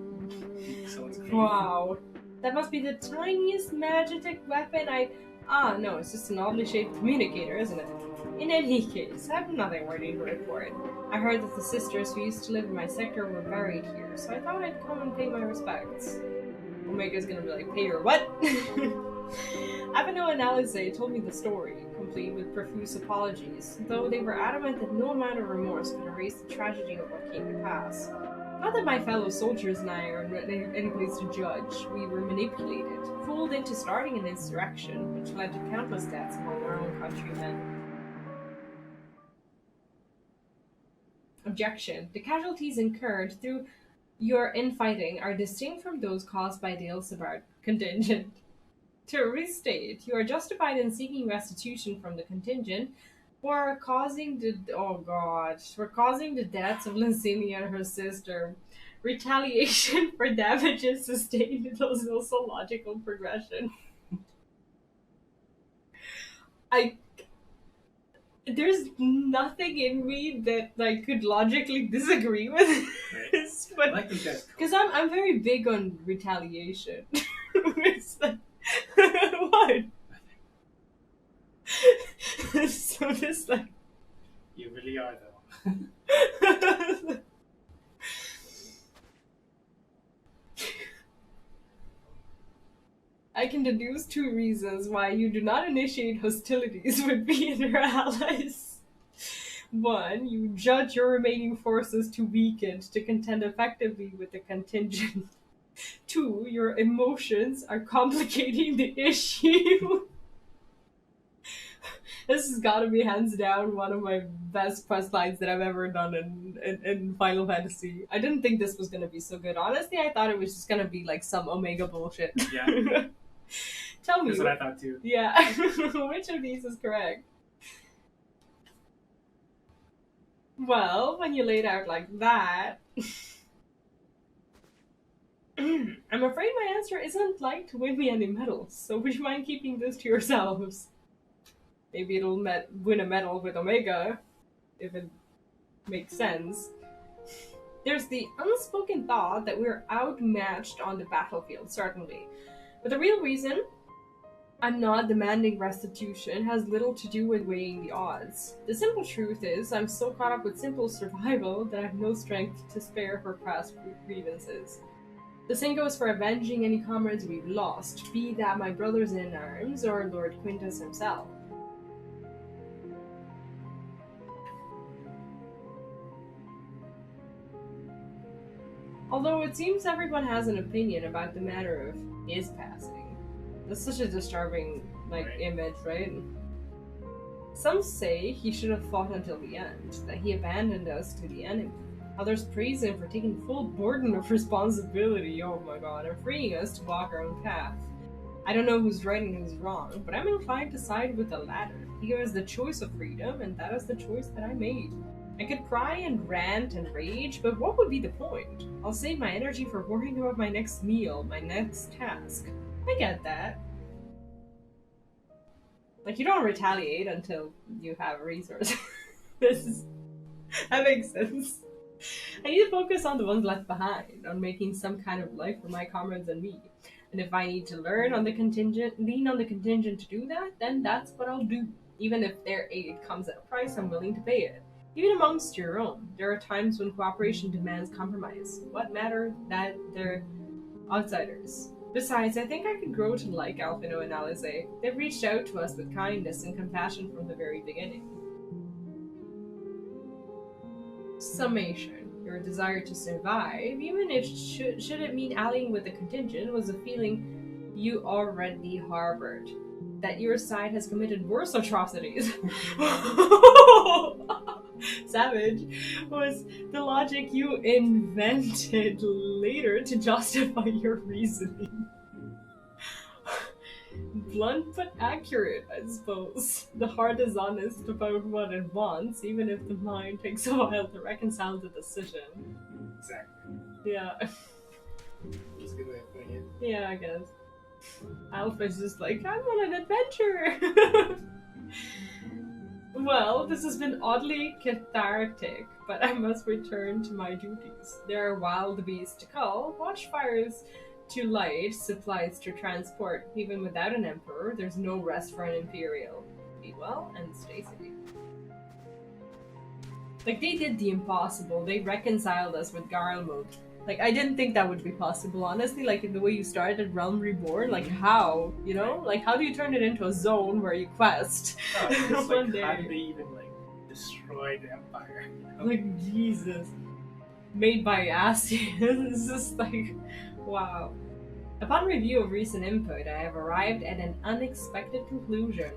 Wow. That must be the tiniest magic weapon Ah, no, it's just an oddly shaped communicator, isn't it? In any case, I have nothing worthy to report. I heard that the sisters who used to live in my sector were buried here, so I thought I'd come and pay my respects. Omega's gonna be like, pay your what? Avino and Alize told me the story, complete with profuse apologies, though they were adamant that no amount of remorse could erase the tragedy of what came to pass. Not that my fellow soldiers and I are in any place to judge. We were manipulated, fooled into starting an insurrection, which led to countless deaths among our own countrymen. Objection. The casualties incurred through your infighting are distinct from those caused by the Ilsebard contingent. To restate, you are justified in seeking restitution from the contingent for causing the deaths of Lincinia and her sister. Retaliation for damages sustained in those also logical progression. There's nothing in me that I could logically disagree with this, but because I'm very big on retaliation. It's like, what? So this like You really are, though. I can deduce 2 reasons why you do not initiate hostilities with me and your allies. 1. You judge your remaining forces too weakened to contend effectively with the contingent. 2. Your emotions are complicating the issue. This has got to be hands down one of my best quest lines that I've ever done in Final Fantasy. I didn't think this was going to be so good. Honestly, I thought it was just going to be like some Omega bullshit. Yeah. Tell me. That's what I thought too. Yeah. Which of these is correct? Well, when you lay it out like that, I'm afraid my answer isn't like to win me any medals, so would you mind keeping this to yourselves? Maybe it'll win a medal with Omega, if it makes sense. There's the unspoken thought that we're outmatched on the battlefield, certainly. But the real reason I'm not demanding restitution has little to do with weighing the odds. The simple truth is, I'm so caught up with simple survival that I have no strength to spare for past grievances. The same goes for avenging any comrades we've lost, be that my brothers in arms or Lord Quintus himself. Although it seems everyone has an opinion about the matter of his passing. That's such a disturbing, image, right? Some say he should have fought until the end, that he abandoned us to the enemy. Others praise him for taking full burden of responsibility, oh my god, and freeing us to walk our own path. I don't know who's right and who's wrong, but I'm inclined to side with the latter. He gave us the choice of freedom, and that is the choice that I made. I could cry and rant and rage, but what would be the point? I'll save my energy for worrying about my next meal, my next task. I get that. Like, you don't retaliate until you have resources. That makes sense. I need to focus on the ones left behind, on making some kind of life for my comrades and me. And if I need to lean on the contingent to do that, then that's what I'll do. Even if their aid comes at a price, I'm willing to pay it. Even amongst your own, there are times when cooperation demands compromise. What matter that they're outsiders? Besides, I think I could grow to like Alphino and Alize. They've reached out to us with kindness and compassion from the very beginning. Summation. Your desire to survive, even if should it mean allying with the contingent, was a feeling you already harbored. That your side has committed worse atrocities. Savage was the logic you invented later to justify your reasoning. Blunt but accurate, I suppose. The heart is honest about what it wants, even if the mind takes a while to reconcile the decision. Exactly. Yeah. That's a good way of putting it. Yeah, I guess. Alpha's just like, I'm on an adventure! Well, this has been oddly cathartic, but I must return to my duties. There are wild beasts to cull, watchfires to light, supplies to transport. Even without an emperor, there's no rest for an imperial. Be well and stay safe. Like, they did the impossible. They reconciled us with Garlemald. Like, I didn't think that would be possible, honestly. Like, in the way you started Realm Reborn, like, how? You know? Like, how do you turn it into a zone where you quest? It's like, how did they even, destroy the Empire? You know? Like, Jesus. Made by Asians. It's just like, wow. Upon review of recent input, I have arrived at an unexpected conclusion.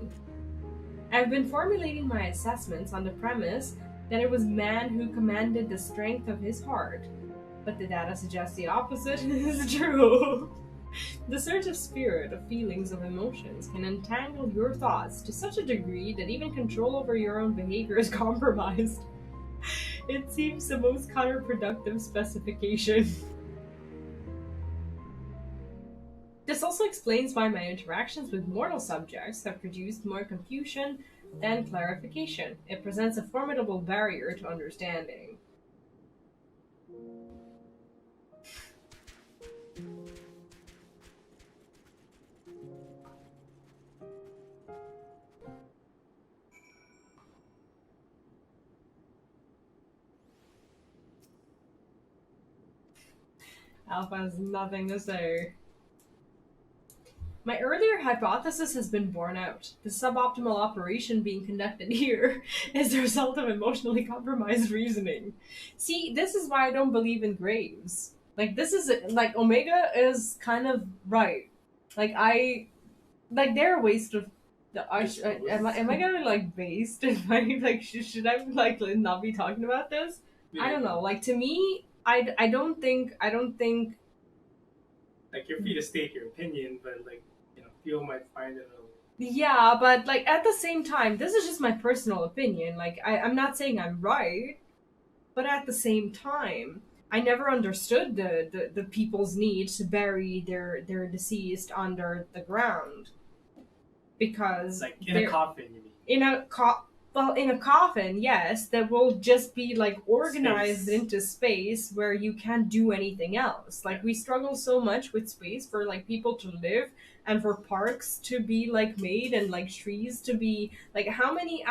I have been formulating my assessments on the premise that it was man who commanded the strength of his heart. But the data suggests the opposite is true. The surge of spirit, of feelings, of emotions can entangle your thoughts to such a degree that even control over your own behavior is compromised. It seems the most counterproductive specification. This also explains why my interactions with mortal subjects have produced more confusion than clarification. It presents a formidable barrier to understanding. Alpha has nothing to say. My earlier hypothesis has been borne out. The suboptimal operation being conducted here is the result of emotionally compromised reasoning. See, this is why I don't believe in graves. Like, this is, like, Omega is kind of right. Like, they're a waste of am I gonna, like, waste? Am I, like, should I, like, not be talking about this? I don't know. Like, to me, I don't think Like you're free to state your opinion, but like people might find it a little. yeah, but like at the same time, this is just my personal opinion. Like I'm not saying I'm right, but at the same time, I never understood the people's need to bury their deceased under the ground because Like in a coffin, you mean? in a well, in a coffin, yes, that will just be like organized Space. into space where you can't do anything else. Like Yeah. we struggle so much with space for like people to live and for parks to be like made and like trees to be like how many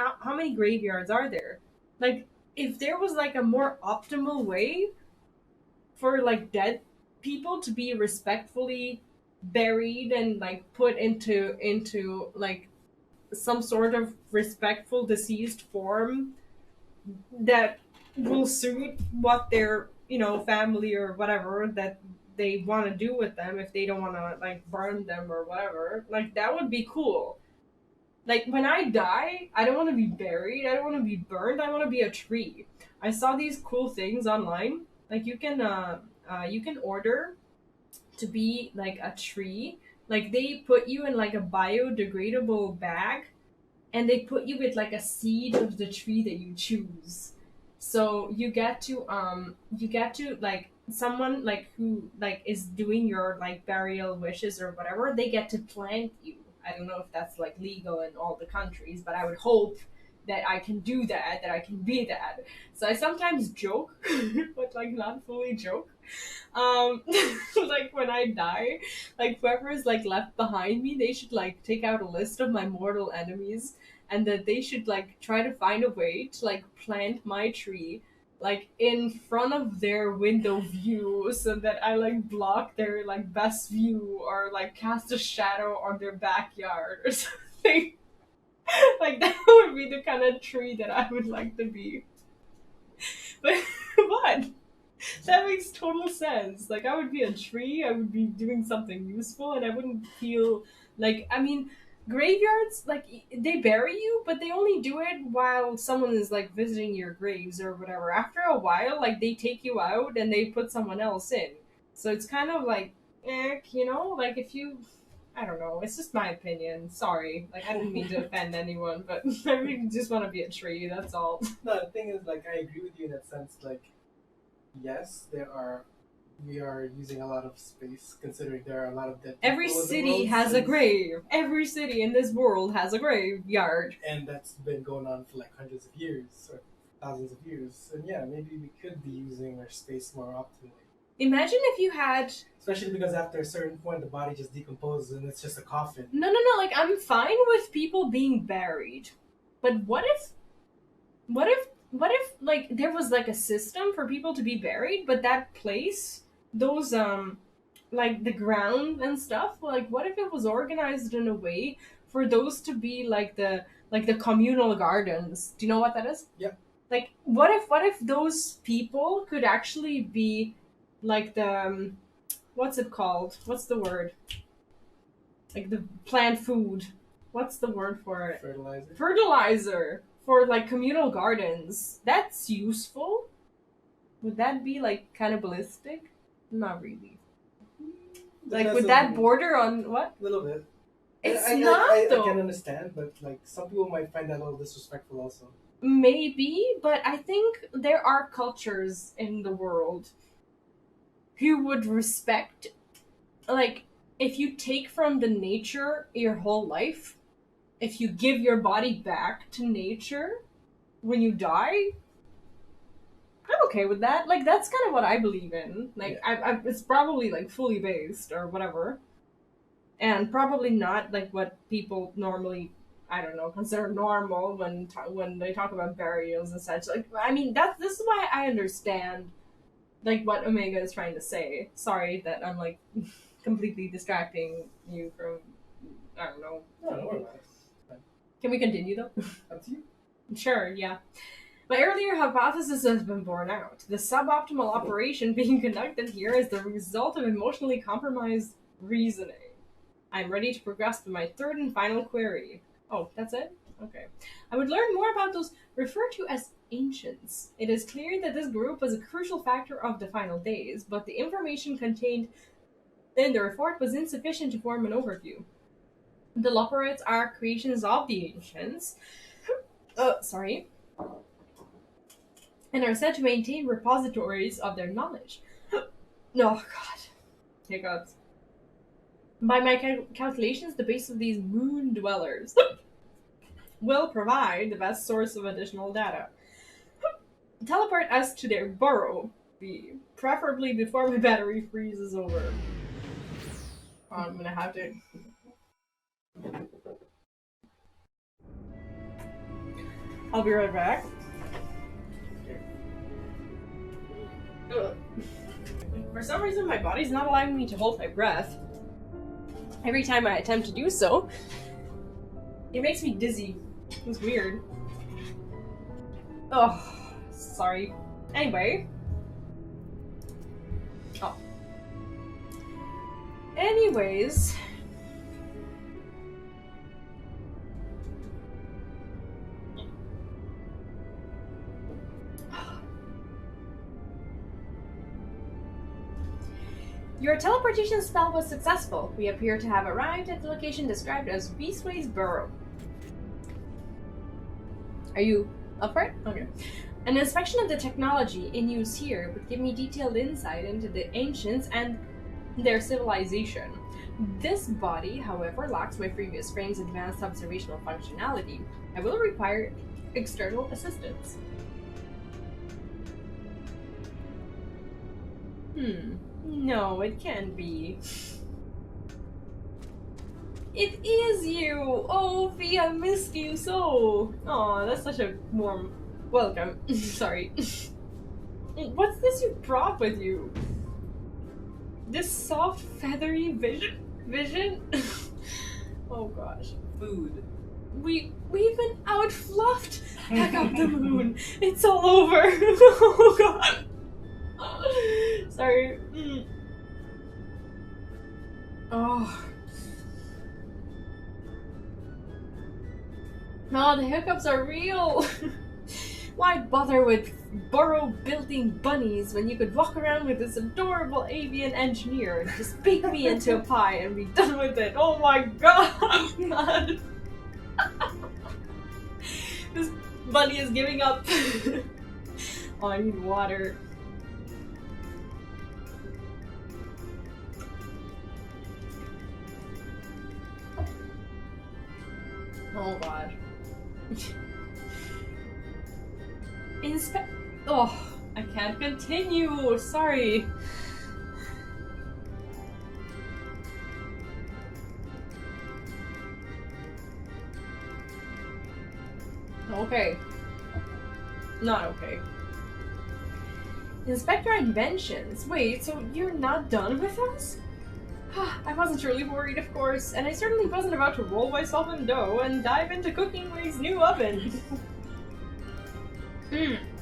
graveyards are there? Like if there was like a more optimal way for like dead people to be respectfully buried and like put into like some sort of respectful deceased form that will suit what their family or whatever that they want to do with them if they don't want to like burn them or whatever, like that would be cool. Like when I die, I don't want to be buried, I don't want to be burned, I want to be a tree. I saw these cool things online. Like you can order to be like a tree. Like they put you in like a biodegradable bag and they put you with like a seed of the tree that you choose. So you get to like someone like who like is doing your like burial wishes or whatever, they get to plant you. I don't know if that's like legal in all the countries, but I would hope that I can do that, that I can be that. So I sometimes joke, but like not fully joke. um like when I die, like whoever is like left behind me, they should like take out a list of my mortal enemies, and that they should like try to find a way to like plant my tree like in front of their window view so that I like block their like best view or like cast a shadow on their backyard or something. Like that would be the kind of tree that I would like to be. But what? That makes total sense. Like I would be a tree, I would be doing something useful, and I wouldn't feel like graveyards like they bury you, but they only do it while someone is like visiting your graves or whatever. After a while, like they take you out and they put someone else in. So it's kind of like like if you I don't know. It's just my opinion. Sorry. Like I didn't mean to offend anyone, but I really just want to be a tree. That's all. No, the thing is, like, I agree with you in that sense. Like, yes, we are using a lot of space considering there are a lot of dead people Every in the city world, has a since- grave. Every city in this world has a graveyard. and that's been going on for like hundreds of years or thousands of years. And yeah, maybe we could be using our space more optimally. Imagine if you had Especially because after a certain point, the body just decomposes and it's just a coffin. no. Like I'm fine with people being buried, but what if like there was like a system for people to be buried, but that place, those like the ground and stuff, like what if it was organized in a way for those to be like the communal gardens? Do you know what that is? Yeah. Like what if those people could actually be like the what's it called? What's the word? Like the plant food. What's the word for it? Fertilizer. Fertilizer for like communal gardens. That's useful. Would that be like cannibalistic? Not really. Like would that border on what? A little bit. It's I not though. I can understand, but like some people might find that a little disrespectful also. Maybe, but I think there are cultures in the world who would respect, like, if you take from the nature your whole life, if you give your body back to nature when you die, I'm okay with that. Like, that's kind of what I believe in. Like, Yeah. it's probably like fully based or whatever, and probably not like what people normally, I don't know, consider normal when they talk about burials and such. Like, I mean, this is why I understand like what Omega is trying to say. Sorry that I'm like completely distracting you from. I don't know. No, don't worry about it. Can we continue though? Up to you. Sure, yeah. My earlier hypothesis has been borne out. The suboptimal operation being conducted here is the result of emotionally compromised reasoning. I'm ready to progress to my third and final query. Oh, that's it? Okay. I would learn more about those referred to as ancients. It is clear that this group was a crucial factor of the final days, but the information contained in the report was insufficient to form an overview. The Loporrites are creations of the ancients. Sorry. And are said to maintain repositories of their knowledge. Oh, God. Hiccups. By my calculations, the base of these moon dwellers will provide the best source of additional data. Teleport us to their burrow, preferably before my battery freezes over. Oh, I'm gonna have to. I'll be right back. Ugh. For some reason, my body's not allowing me to hold my breath. Every time I attempt to do so, it makes me dizzy. It's weird. Oh, sorry. Anyway. Oh. Anyways. Your teleportation spell was successful. We appear to have arrived at the location described as Beastway's Burrow. Are you up for it? Okay. An inspection of the technology in use here would give me detailed insight into the ancients and their civilization. This body, however, lacks my previous frame's advanced observational functionality. I will require external assistance. No, it can't be. It is you! Oh, V, I missed you so! Aw, that's such a warm welcome. Sorry. What's this you brought with you? This soft, feathery vision? Oh gosh. Food. We've been outfluffed! Back up the moon! It's all over! Oh god! Sorry. Oh. No, the hiccups are real! Why bother with burrow-building bunnies when you could walk around with this adorable avian engineer and just bake me into a pie and be done with it? Oh my god, man! This bunny is giving up. Oh, I need water. Oh god. Oh, I can't continue. Sorry. Okay. Not okay. Inspector Inventions. Wait, so you're not done with us? I wasn't really worried, of course, and I certainly wasn't about to roll myself in dough and dive into cooking Way's new oven.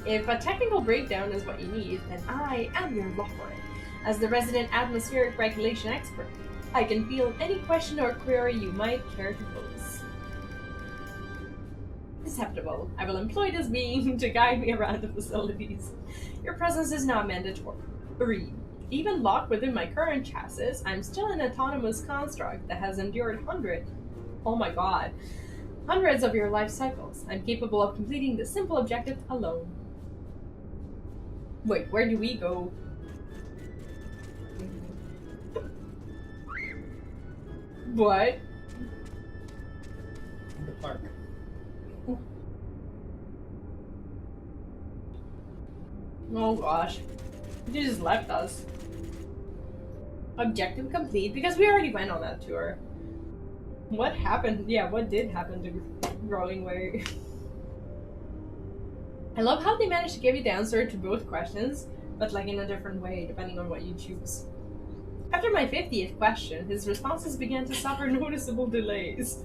If a technical breakdown is what you need, then I am your Loporrite. As the resident atmospheric regulation expert, I can field any question or query you might care to pose. Acceptable. I will employ this being to guide me around the facilities. Your presence is not mandatory. Even locked within my current chassis, I'm still an autonomous construct that has endured hundreds of your life cycles. I'm capable of completing this simple objective alone. Wait, where do we go? What? The park. Oh gosh. You just left us. Objective complete, because we already went on that tour. What happened? Yeah, what did happen to Growing Way? I love how they managed to give you the answer to both questions but like in a different way depending on what you choose. After my 50th question, his responses began to suffer noticeable delays.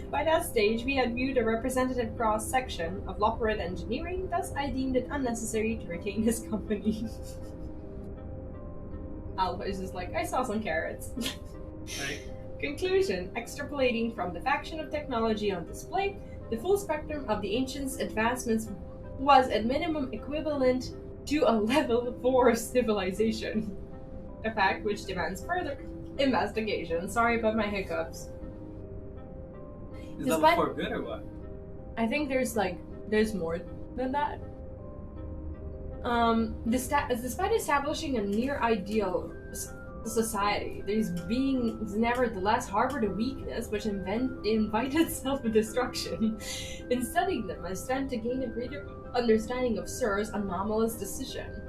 By that stage, we had viewed a representative cross-section of Lockwood engineering, thus I deemed it unnecessary to retain his company. Alpha is just like, I saw some carrots. Right. Conclusion, extrapolating from the faction of technology on display, the full spectrum of the ancients' advancements was at minimum equivalent to a level 4 civilization. A fact which demands further investigation. Sorry about my hiccups. Is level 4 good or what? I think there's more than that. Despite establishing a near ideal society, these beings nevertheless harbored a weakness which invited self-destruction. In studying them, I stand to gain a greater understanding of Sir's anomalous decision.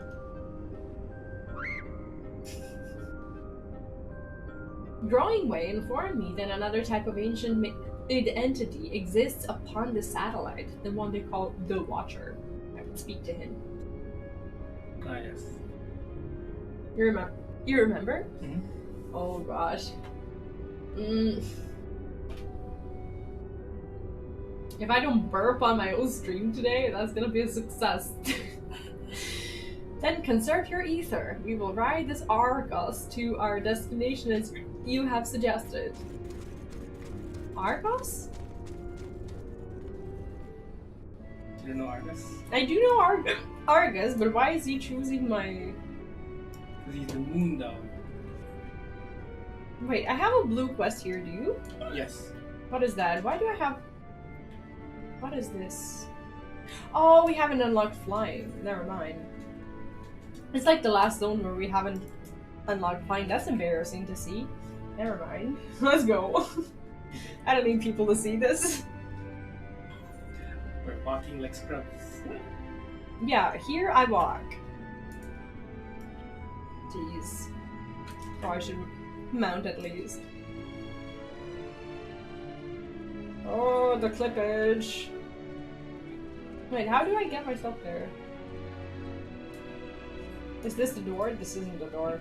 Drawing Way informed me that another type of ancient entity exists upon the satellite, the one they call the Watcher. I would speak to him. Ah, yes. You remember? Mm-hmm. Oh gosh. If I don't burp on my own stream today, that's gonna be a success. Then conserve your ether. We will ride this Argos to our destination as you have suggested. Argos? You don't know Argus? I do know Argus, but why is he choosing my... Because he's the moon dog. Wait, I have a blue quest here, do you? Yes. What is that? Why do I have... What is this? Oh, we haven't unlocked flying. Never mind. It's like the last zone where we haven't unlocked flying. That's embarrassing to see. Never mind. Let's go. I don't need people to see this. We're walking like scrubs. Yeah, here I walk. Jeez. Oh, I should mount at least. Oh, the clippage. Wait, how do I get myself there? Is this the door? This isn't the door.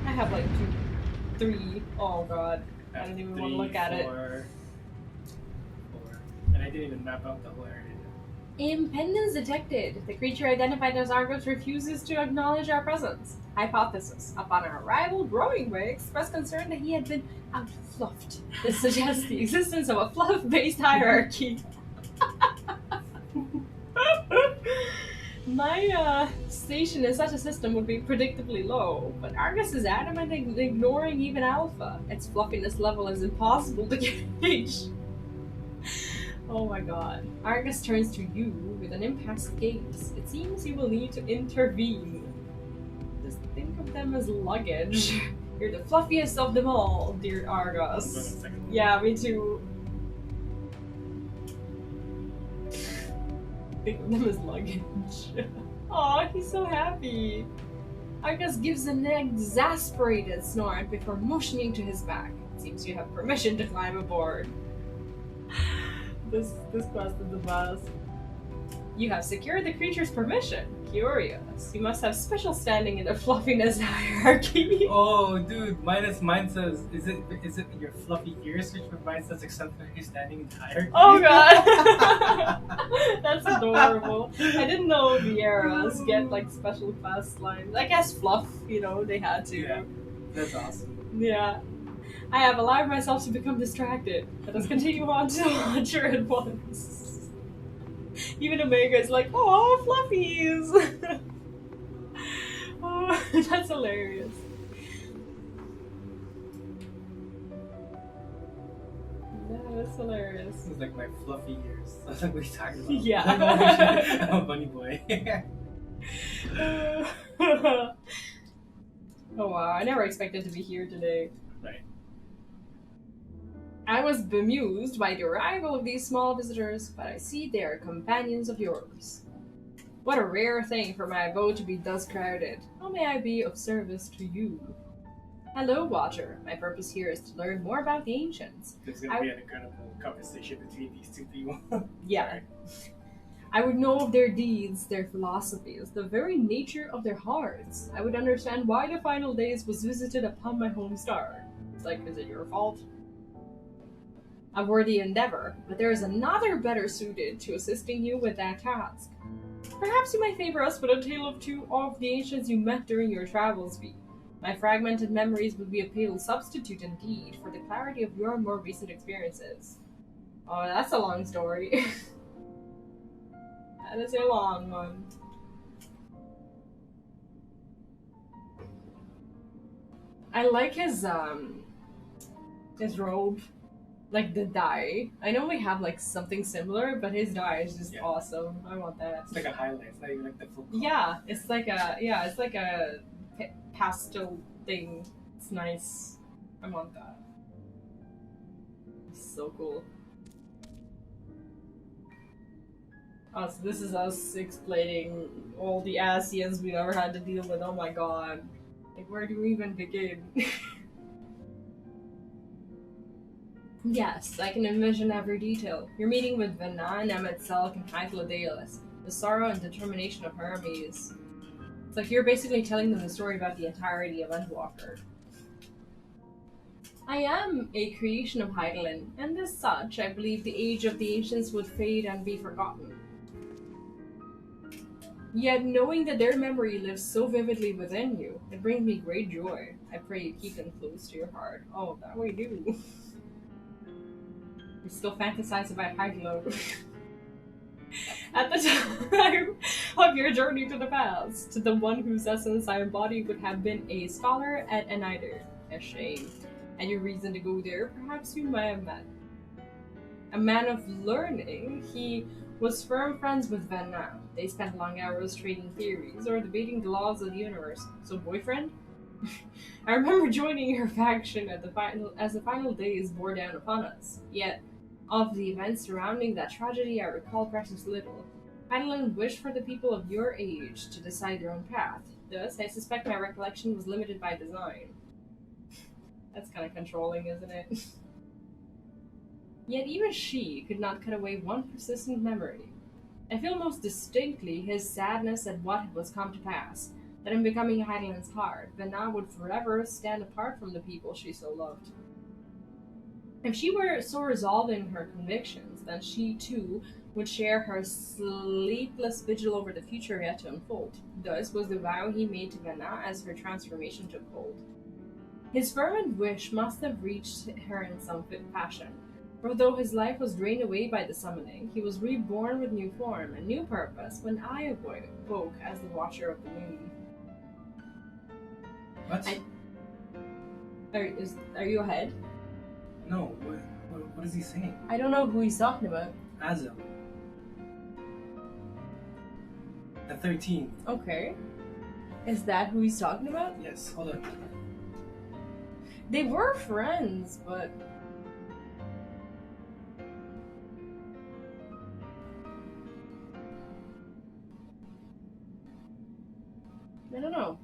I have like 2, 3. Oh god. I don't even want to look at it. 4. And I didn't even map out the whole area. Impendence detected. The creature identified as Argos refuses to acknowledge our presence. Hypothesis. Upon our arrival, Growing Way expressed concern that he had been outfluffed. This suggests the existence of a fluff-based hierarchy. My station in such a system would be predictably low, but Argus is adamant in ignoring even Alpha. Its fluffiness level is impossible to gauge. Oh my god. Argus turns to you with an impassive gaze. It seems you will need to intervene. Just think of them as luggage. You're the fluffiest of them all, dear Argus. Yeah, me too. Think of them as luggage. Aw, he's so happy. Argus gives an exasperated snort before motioning to his back. It seems you have permission to climb aboard. This quest is the best. You have secured the creature's permission. Curious. You must have special standing in the fluffiness hierarchy. Oh, dude, mine says, is it your fluffy ears which provides such exemplary standing in the hierarchy? Oh god! That's adorable. I didn't know Vieras get like special quest lines. I guess fluff, you know, they had to. Yeah, that's awesome. Yeah. I have allowed myself to become distracted. Let us continue on to launcher at once. Even Omega is like, oh, fluffies! Oh, that's hilarious. Yeah, that's hilarious. This is like my fluffy ears. That's like what he's talking about. Yeah. I'm a bunny boy. Oh wow, I never expected to be here today. Right. I was bemused by the arrival of these small visitors, but I see they are companions of yours. What a rare thing for my abode to be thus crowded. How may I be of service to you? Hello, Watcher. My purpose here is to learn more about the ancients. There's gonna be an incredible conversation between these two people. Yeah. I would know of their deeds, their philosophies, the very nature of their hearts. I would understand why the final days was visited upon my home star. It's like, is it your fault? A worthy endeavor, but there is another better suited to assisting you with that task. Perhaps you might favor us with a tale of two of the ancients you met during your travels, V. My fragmented memories would be a pale substitute indeed for the clarity of your more recent experiences. Oh, that's a long story. That is a long one. I like his robe. Like the dye. I know we have like something similar, but his dye is just awesome. I want that. It's like a highlight. It's not even like the full color. Yeah, it's like a pastel thing. It's nice. I want that. It's so cool. Oh, so this is us explaining all the Asians we've ever had to deal with. Oh my god. Like, where do we even begin? Yes, I can envision every detail. Your meeting with Vana and Emet-Selk and Hythlodaeus, the sorrow and determination of Hermes. It's like you're basically telling them the story about the entirety of Endwalker. I am a creation of Hydaelyn, and as such, I believe the age of the ancients would fade and be forgotten. Yet knowing that their memory lives so vividly within you, it brings me great joy. I pray you keep them close to your heart. Oh, that we do. We still fantasize about Hydaelyn. At the time of your journey to the past, to the one whose essence I embody would have been a scholar at Enider. A shame. Had you reason to go there, perhaps you might have met. A man of learning, he was firm friends with Van Now. They spent long hours trading theories or debating the laws of the universe. So boyfriend? I remember joining her faction at as the final days bore down upon us. Yet, of the events surrounding that tragedy, I recall precious little. Hydaelyn wished for the people of your age to decide their own path. Thus, I suspect my recollection was limited by design. That's kind of controlling, isn't it? Yet even she could not cut away one persistent memory. I feel most distinctly his sadness at what was come to pass, that in becoming Hydaelyn's heart, Vana would forever stand apart from the people she so loved. If she were so resolved in her convictions, then she, too, would share her sleepless vigil over the future yet to unfold. Thus was the vow he made to Vana as her transformation took hold. His fervent wish must have reached her in some fit fashion, for though his life was drained away by the summoning, he was reborn with new form and new purpose when I awoke as the Watcher of the Moon. What? Are you ahead? No, what is he saying? I don't know who he's talking about. Azil. The 13th. Okay. Is that who he's talking about? Yes, hold on. They were friends, but... I don't know.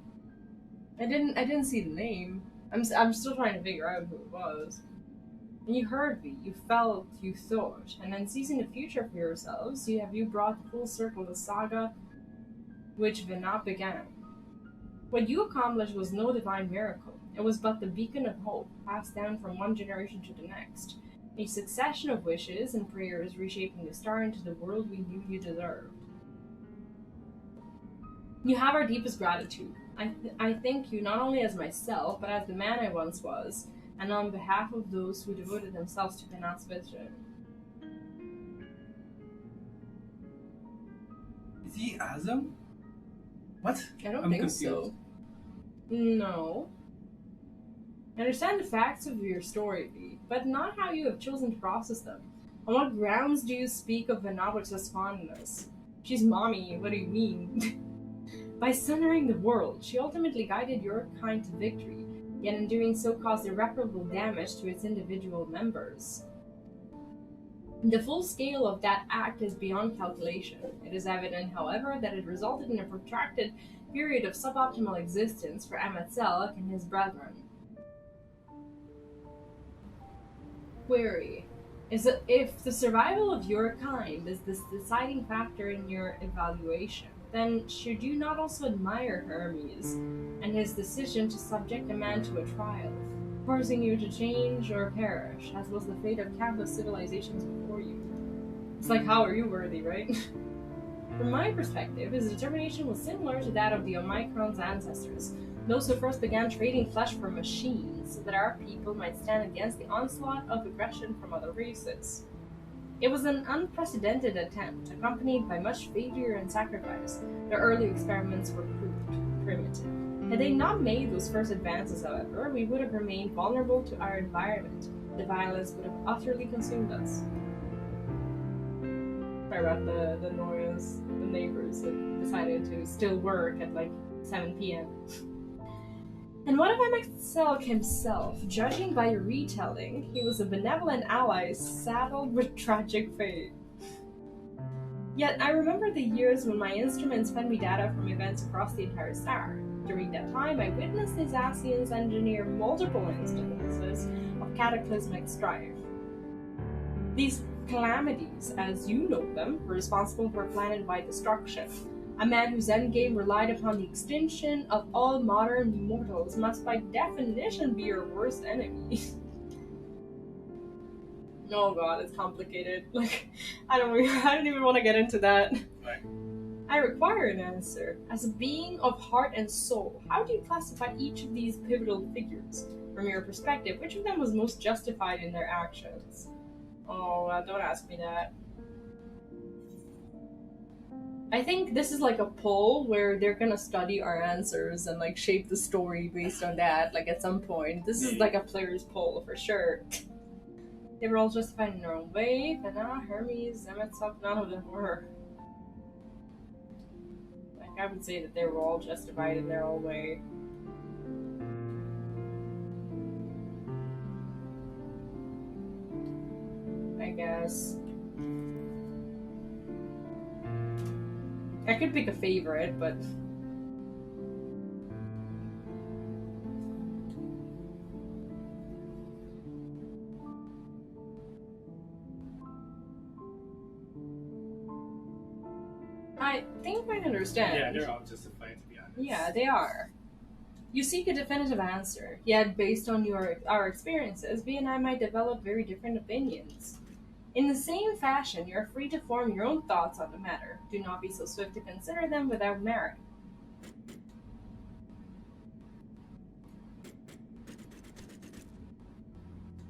I didn't see the name. I'm still trying to figure out who it was. And you heard me, you felt, you thought, and then seizing the future for yourselves, you brought full circle the saga which Vana began. What you accomplished was no divine miracle. It was but the beacon of hope, passed down from one generation to the next, a succession of wishes and prayers reshaping the star into the world we knew you deserved. You have our deepest gratitude. I thank you not only as myself, but as the man I once was, and on behalf of those who devoted themselves to Vana's vision. Is he Azam? What? I don't I'm think confused. so. No. I understand the facts of your story, V, but not how you have chosen to process them. On what grounds do you speak of Vana with such fondness? She's mommy, what do you mean? By centering the world, she ultimately guided your kind to victory. yet in doing so caused irreparable damage to its individual members. The full scale of that act is beyond calculation. It is evident, however, that it resulted in a protracted period of suboptimal existence for Ametzelk and his brethren. Query. If the survival of your kind is the deciding factor in your evaluation, then should you not also admire Hermes and his decision to subject a man to a trial, forcing you to change or perish, as was the fate of countless civilizations before you? It's like, how are you worthy, right? From my perspective, his determination was similar to that of the Omicron's ancestors, those who first began trading flesh for machines so that our people might stand against the onslaught of aggression from other races. It was an unprecedented attempt, accompanied by much failure and sacrifice. The early experiments were proved primitive. Had they not made those first advances, however, we would have remained vulnerable to our environment. The violence would have utterly consumed us. Sorry about the noise. The neighbors had decided to still work at like 7 p.m. And what of Ametzelk himself? Judging by your retelling, he was a benevolent ally saddled with tragic fate. Yet I remember the years when my instruments fed me data from events across the entire star. During that time, I witnessed the Zacians engineer multiple instances of cataclysmic strife. These calamities, as you know them, were responsible for planet-wide destruction. A man whose endgame relied upon the extinction of all modern mortals must by definition be your worst enemy. Oh god, it's complicated. Like, I don't even want to get into that. Right. I require an answer. As a being of heart and soul, how do you classify each of these pivotal figures? From your perspective, which of them was most justified in their actions? Oh, don't ask me that. I think this is like a poll where they're gonna study our answers and like shape the story based on that, like at some point. This is like a player's poll for sure. They were all justified in their own way, but now Hermes, Ametzelk, none of them were. Like, I would say that they were all justified in their own way. I guess. I could pick a favorite, but... I think I understand. Yeah, they're all justified, to be honest. Yeah, they are. You seek a definitive answer, yet based on our experiences, we and I might develop very different opinions. In the same fashion, you are free to form your own thoughts on the matter. Do not be so swift to consider them without merit.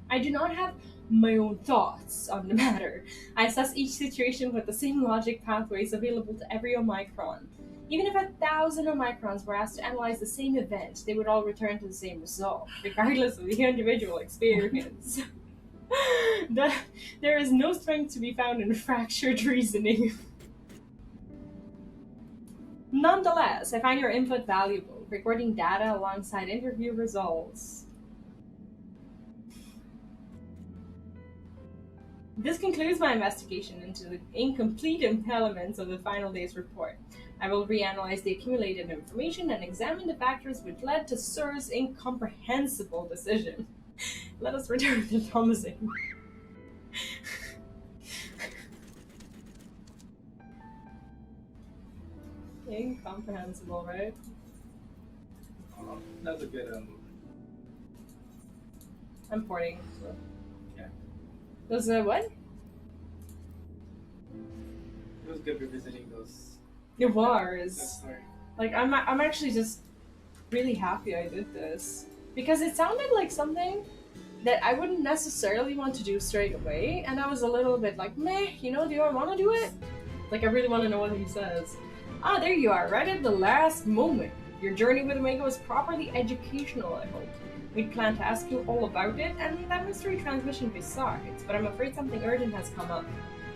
I do not have my own thoughts on the matter. I assess each situation with the same logic pathways available to every Omicron. Even if 1,000 Omicrons were asked to analyze the same event, they would all return to the same result, regardless of the individual experience. There is no strength to be found in fractured reasoning. Nonetheless, I find your input valuable, recording data alongside interview results. This concludes my investigation into the incomplete elements of the final day's report. I will reanalyze the accumulated information and examine the factors which led to Sir's incomprehensible decision. Let us return to promising. Incomprehensible, right? That's a good I'm porting. So. Yeah. Was what? It was good revisiting those. It That was. story. Like, I'm actually just really happy I did this. Because it sounded like something that I wouldn't necessarily want to do straight away, and I was a little bit like, meh, do I want to do it? Like, I really want to know what he says. Ah, there you are, right at the last moment. Your journey with Omega was properly educational, I hope. We'd planned to ask you all about it, and that mystery transmission besides, but I'm afraid something urgent has come up.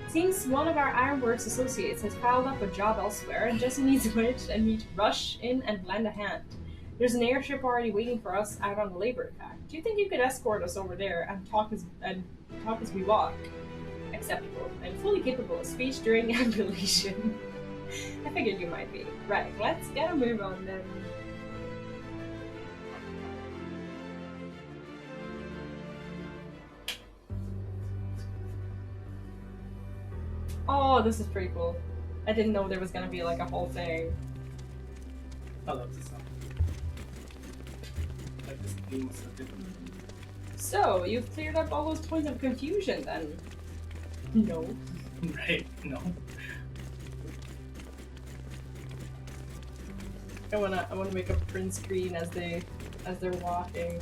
Seems one of our Ironworks associates has piled up a job elsewhere and just needs a witch and me to rush in and lend a hand. There's an airship already waiting for us out on the labor track. Do you think you could escort us over there and talk as we walk? Acceptable. I'm fully capable of speech during ambulation. I figured you might be. Right, let's get a move on then. Oh, this is pretty cool. I didn't know there was gonna be like a whole thing. I love this song. Like this theme is so good. So, you've cleared up all those points of confusion then? No. Right, no. I wanna make a print screen as they're walking.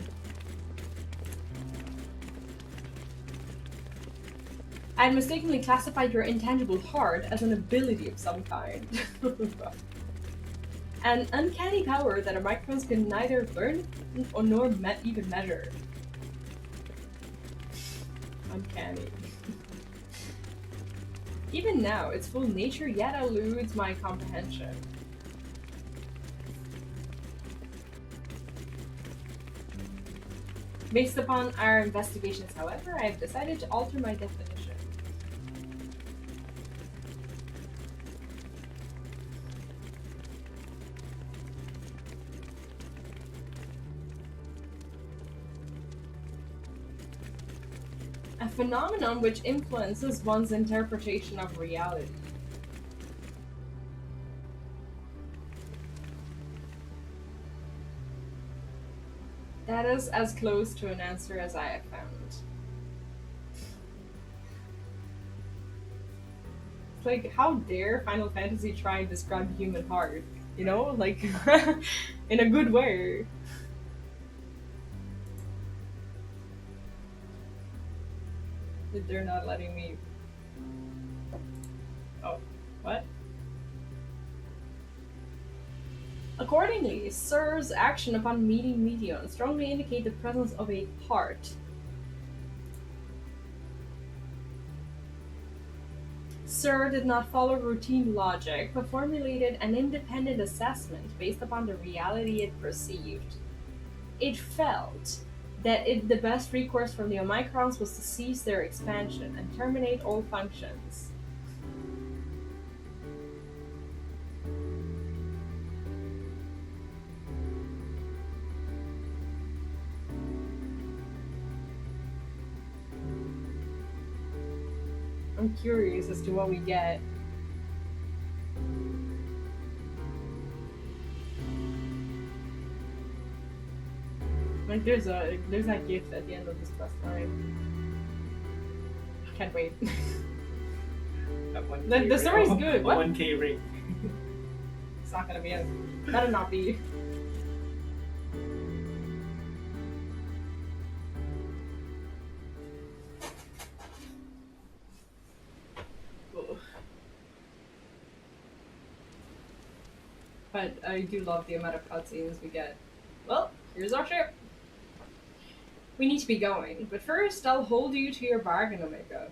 I had mistakenly classified your intangible heart as an ability of some kind. An uncanny power that our microphones can neither learn nor even measure. Uncanny. Even now, its full nature yet eludes my comprehension. Based upon our investigations, however, I have decided to alter my definition. A phenomenon which influences one's interpretation of reality. That is as close to an answer as I have found. It's like, how dare Final Fantasy try and describe the human heart? You know, like, in a good way. They're not letting me... Oh, what? Accordingly, Sir's action upon meeting Meteon strongly indicate the presence of a heart. Sir did not follow routine logic, but formulated an independent assessment based upon the reality it perceived. It felt that the best recourse from the Omicrons was to cease their expansion and terminate all functions. I'm curious as to what we get. Like there's that gift at the end of this questline. Can't wait. The story's good. What? 1K rate. It's not gonna be a. Better not be. Ugh. But I do love the amount of cutscenes we get. Well, here's our ship. We need to be going, but first I'll hold you to your bargain, Omega.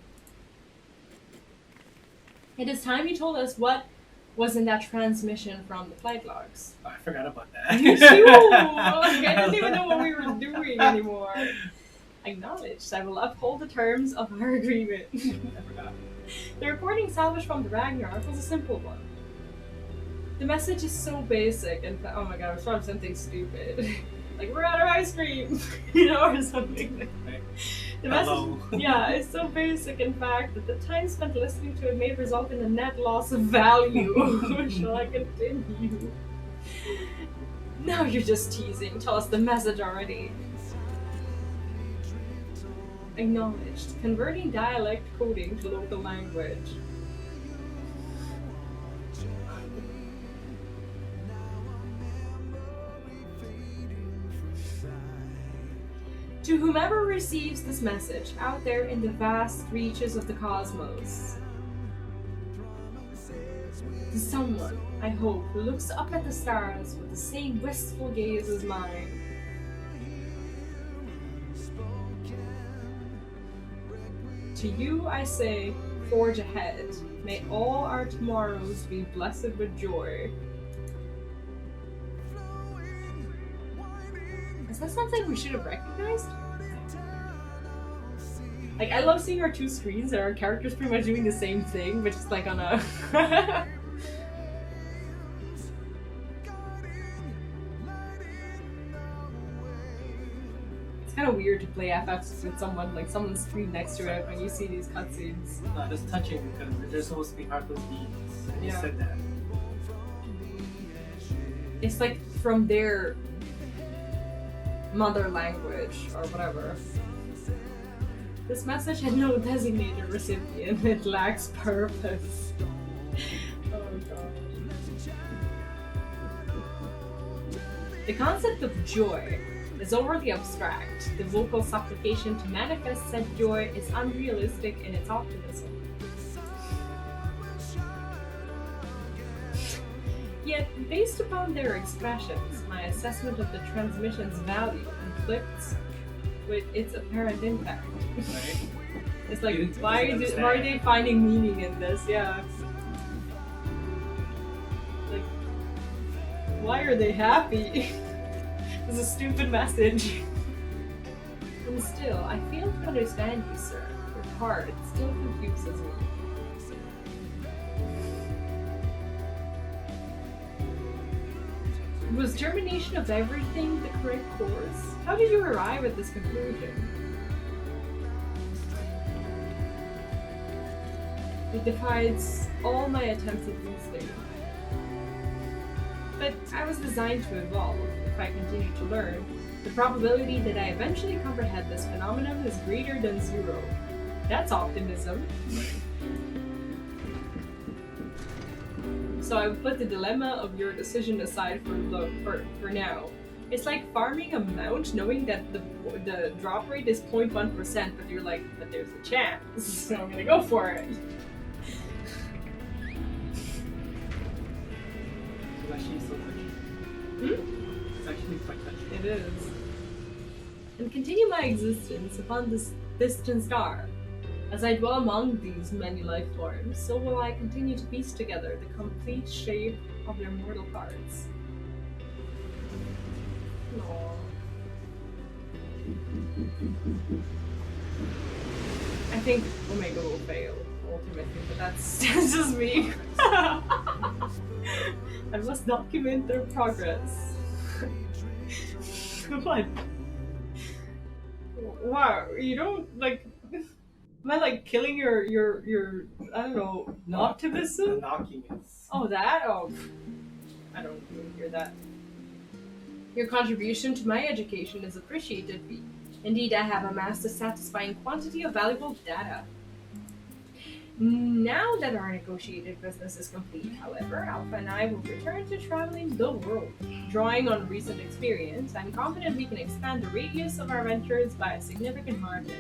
It is time you told us what was in that transmission from the flight logs. Oh, I forgot about that. Me too! I didn't even know what we were doing anymore. Acknowledged. I will uphold the terms of our agreement. I forgot. The recording salvaged from the Ragnarok was a simple one. The message is so basic and oh my god, I was probably something stupid. Like, we're out of ice cream, you know, or something. The message, yeah, it's so basic, in fact, that the time spent listening to it may result in a net loss of value. Shall I continue? No, you're just teasing. Tell us the message already. Acknowledged. Converting dialect coding to local language. To whomever receives this message out there in the vast reaches of the cosmos, to someone, I hope, who looks up at the stars with the same wistful gaze as mine, to you I say, forge ahead. May all our tomorrows be blessed with joy. that something we should have recognized? Like, I love seeing our two screens and our characters pretty much doing the same thing, but just like on a... It's kind of weird to play FX with someone, like someone's screen next to it when you see these cutscenes. No, just touching because they're supposed to be heartless beings. And you Yeah. said that. It's like from their mother language or whatever. This message had no designated recipient. It lacks purpose. Oh god. The concept of joy is overly abstract. The vocal supplication to manifest said joy is unrealistic in its optimism. Yet, based upon their expressions, my assessment of the transmission's value conflicts with its apparent impact. Right? It's like, You why understand. are they finding meaning in this? Yeah. Like, why are they happy? It's a stupid message. And still, I fail to understand you, sir. Your heart still confuses me. Was termination of everything the correct course? How did you arrive at this conclusion? It defies all my attempts at reasoning. But I was designed to evolve. If I continue to learn, the probability that I eventually comprehend this phenomenon is greater than 0. That's optimism. So I would put the dilemma of your decision aside for now. It's like farming a mount knowing that the drop rate is 0.1%, but you're like, but there's a chance, so I'm gonna go for it. It's actually so touchy. It's actually quite touchy. It is. And continue my existence upon this distant star. As I dwell among these many life forms, so will I continue to piece together the complete shape of their mortal parts. Aww. I think Omega will fail, ultimately, but that's just me. I must document their progress. What? Wow, you don't like. Am I like killing your I don't know, The optimism? knocking is. Oh, that? Oh, I don't really hear that. Your contribution to my education is appreciated. Indeed, I have amassed a satisfying quantity of valuable data. Now that our negotiated business is complete, however, Alpha and I will return to traveling the world. Drawing on recent experience, I'm confident we can expand the radius of our ventures by a significant margin.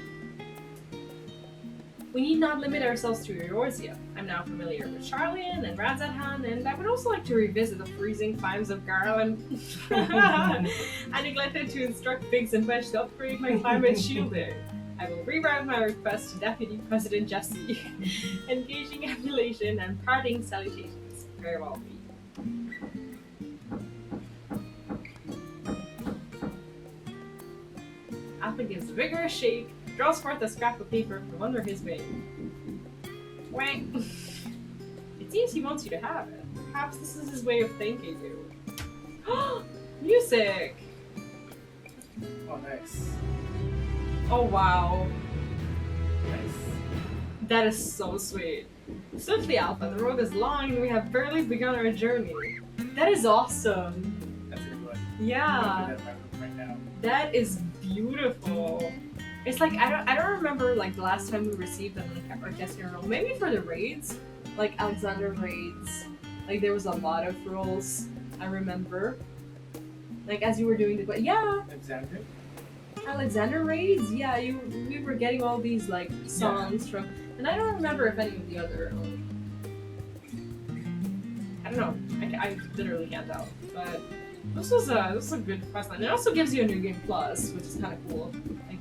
We need not limit ourselves to Eorzea. I'm now familiar with Charlian and Radzathan, and I would also like to revisit the freezing climes of Garland. I neglected to instruct Biggs and Wedge to upgrade my climate shielding. I will reroute my request to Deputy President Jesse. Engaging emulation and parting salutations. Very well, Pete. Alpha gives a vigorous shake, draws forth a scrap of paper from under his wing. Wank! It seems he wants you to have it. Perhaps this is his way of thanking you. Music! Oh, nice. Oh wow. Nice. That is so sweet. Swiftly, Alpha, the road is long and we have barely begun our journey. That is awesome. That's a good one. Yeah. That's my room right now. That is beautiful. It's like I don't remember like the last time we received an orchestral roll. Maybe for the raids, like Alexander raids. Like there was a lot of rolls. I remember. Like as you were doing the Alexander raids. Yeah, we were getting all these like songs from, and I don't remember if any of the other. I don't know. I literally can't tell, but. This was a good questline. It also gives you a new game plus, which is kind of cool, I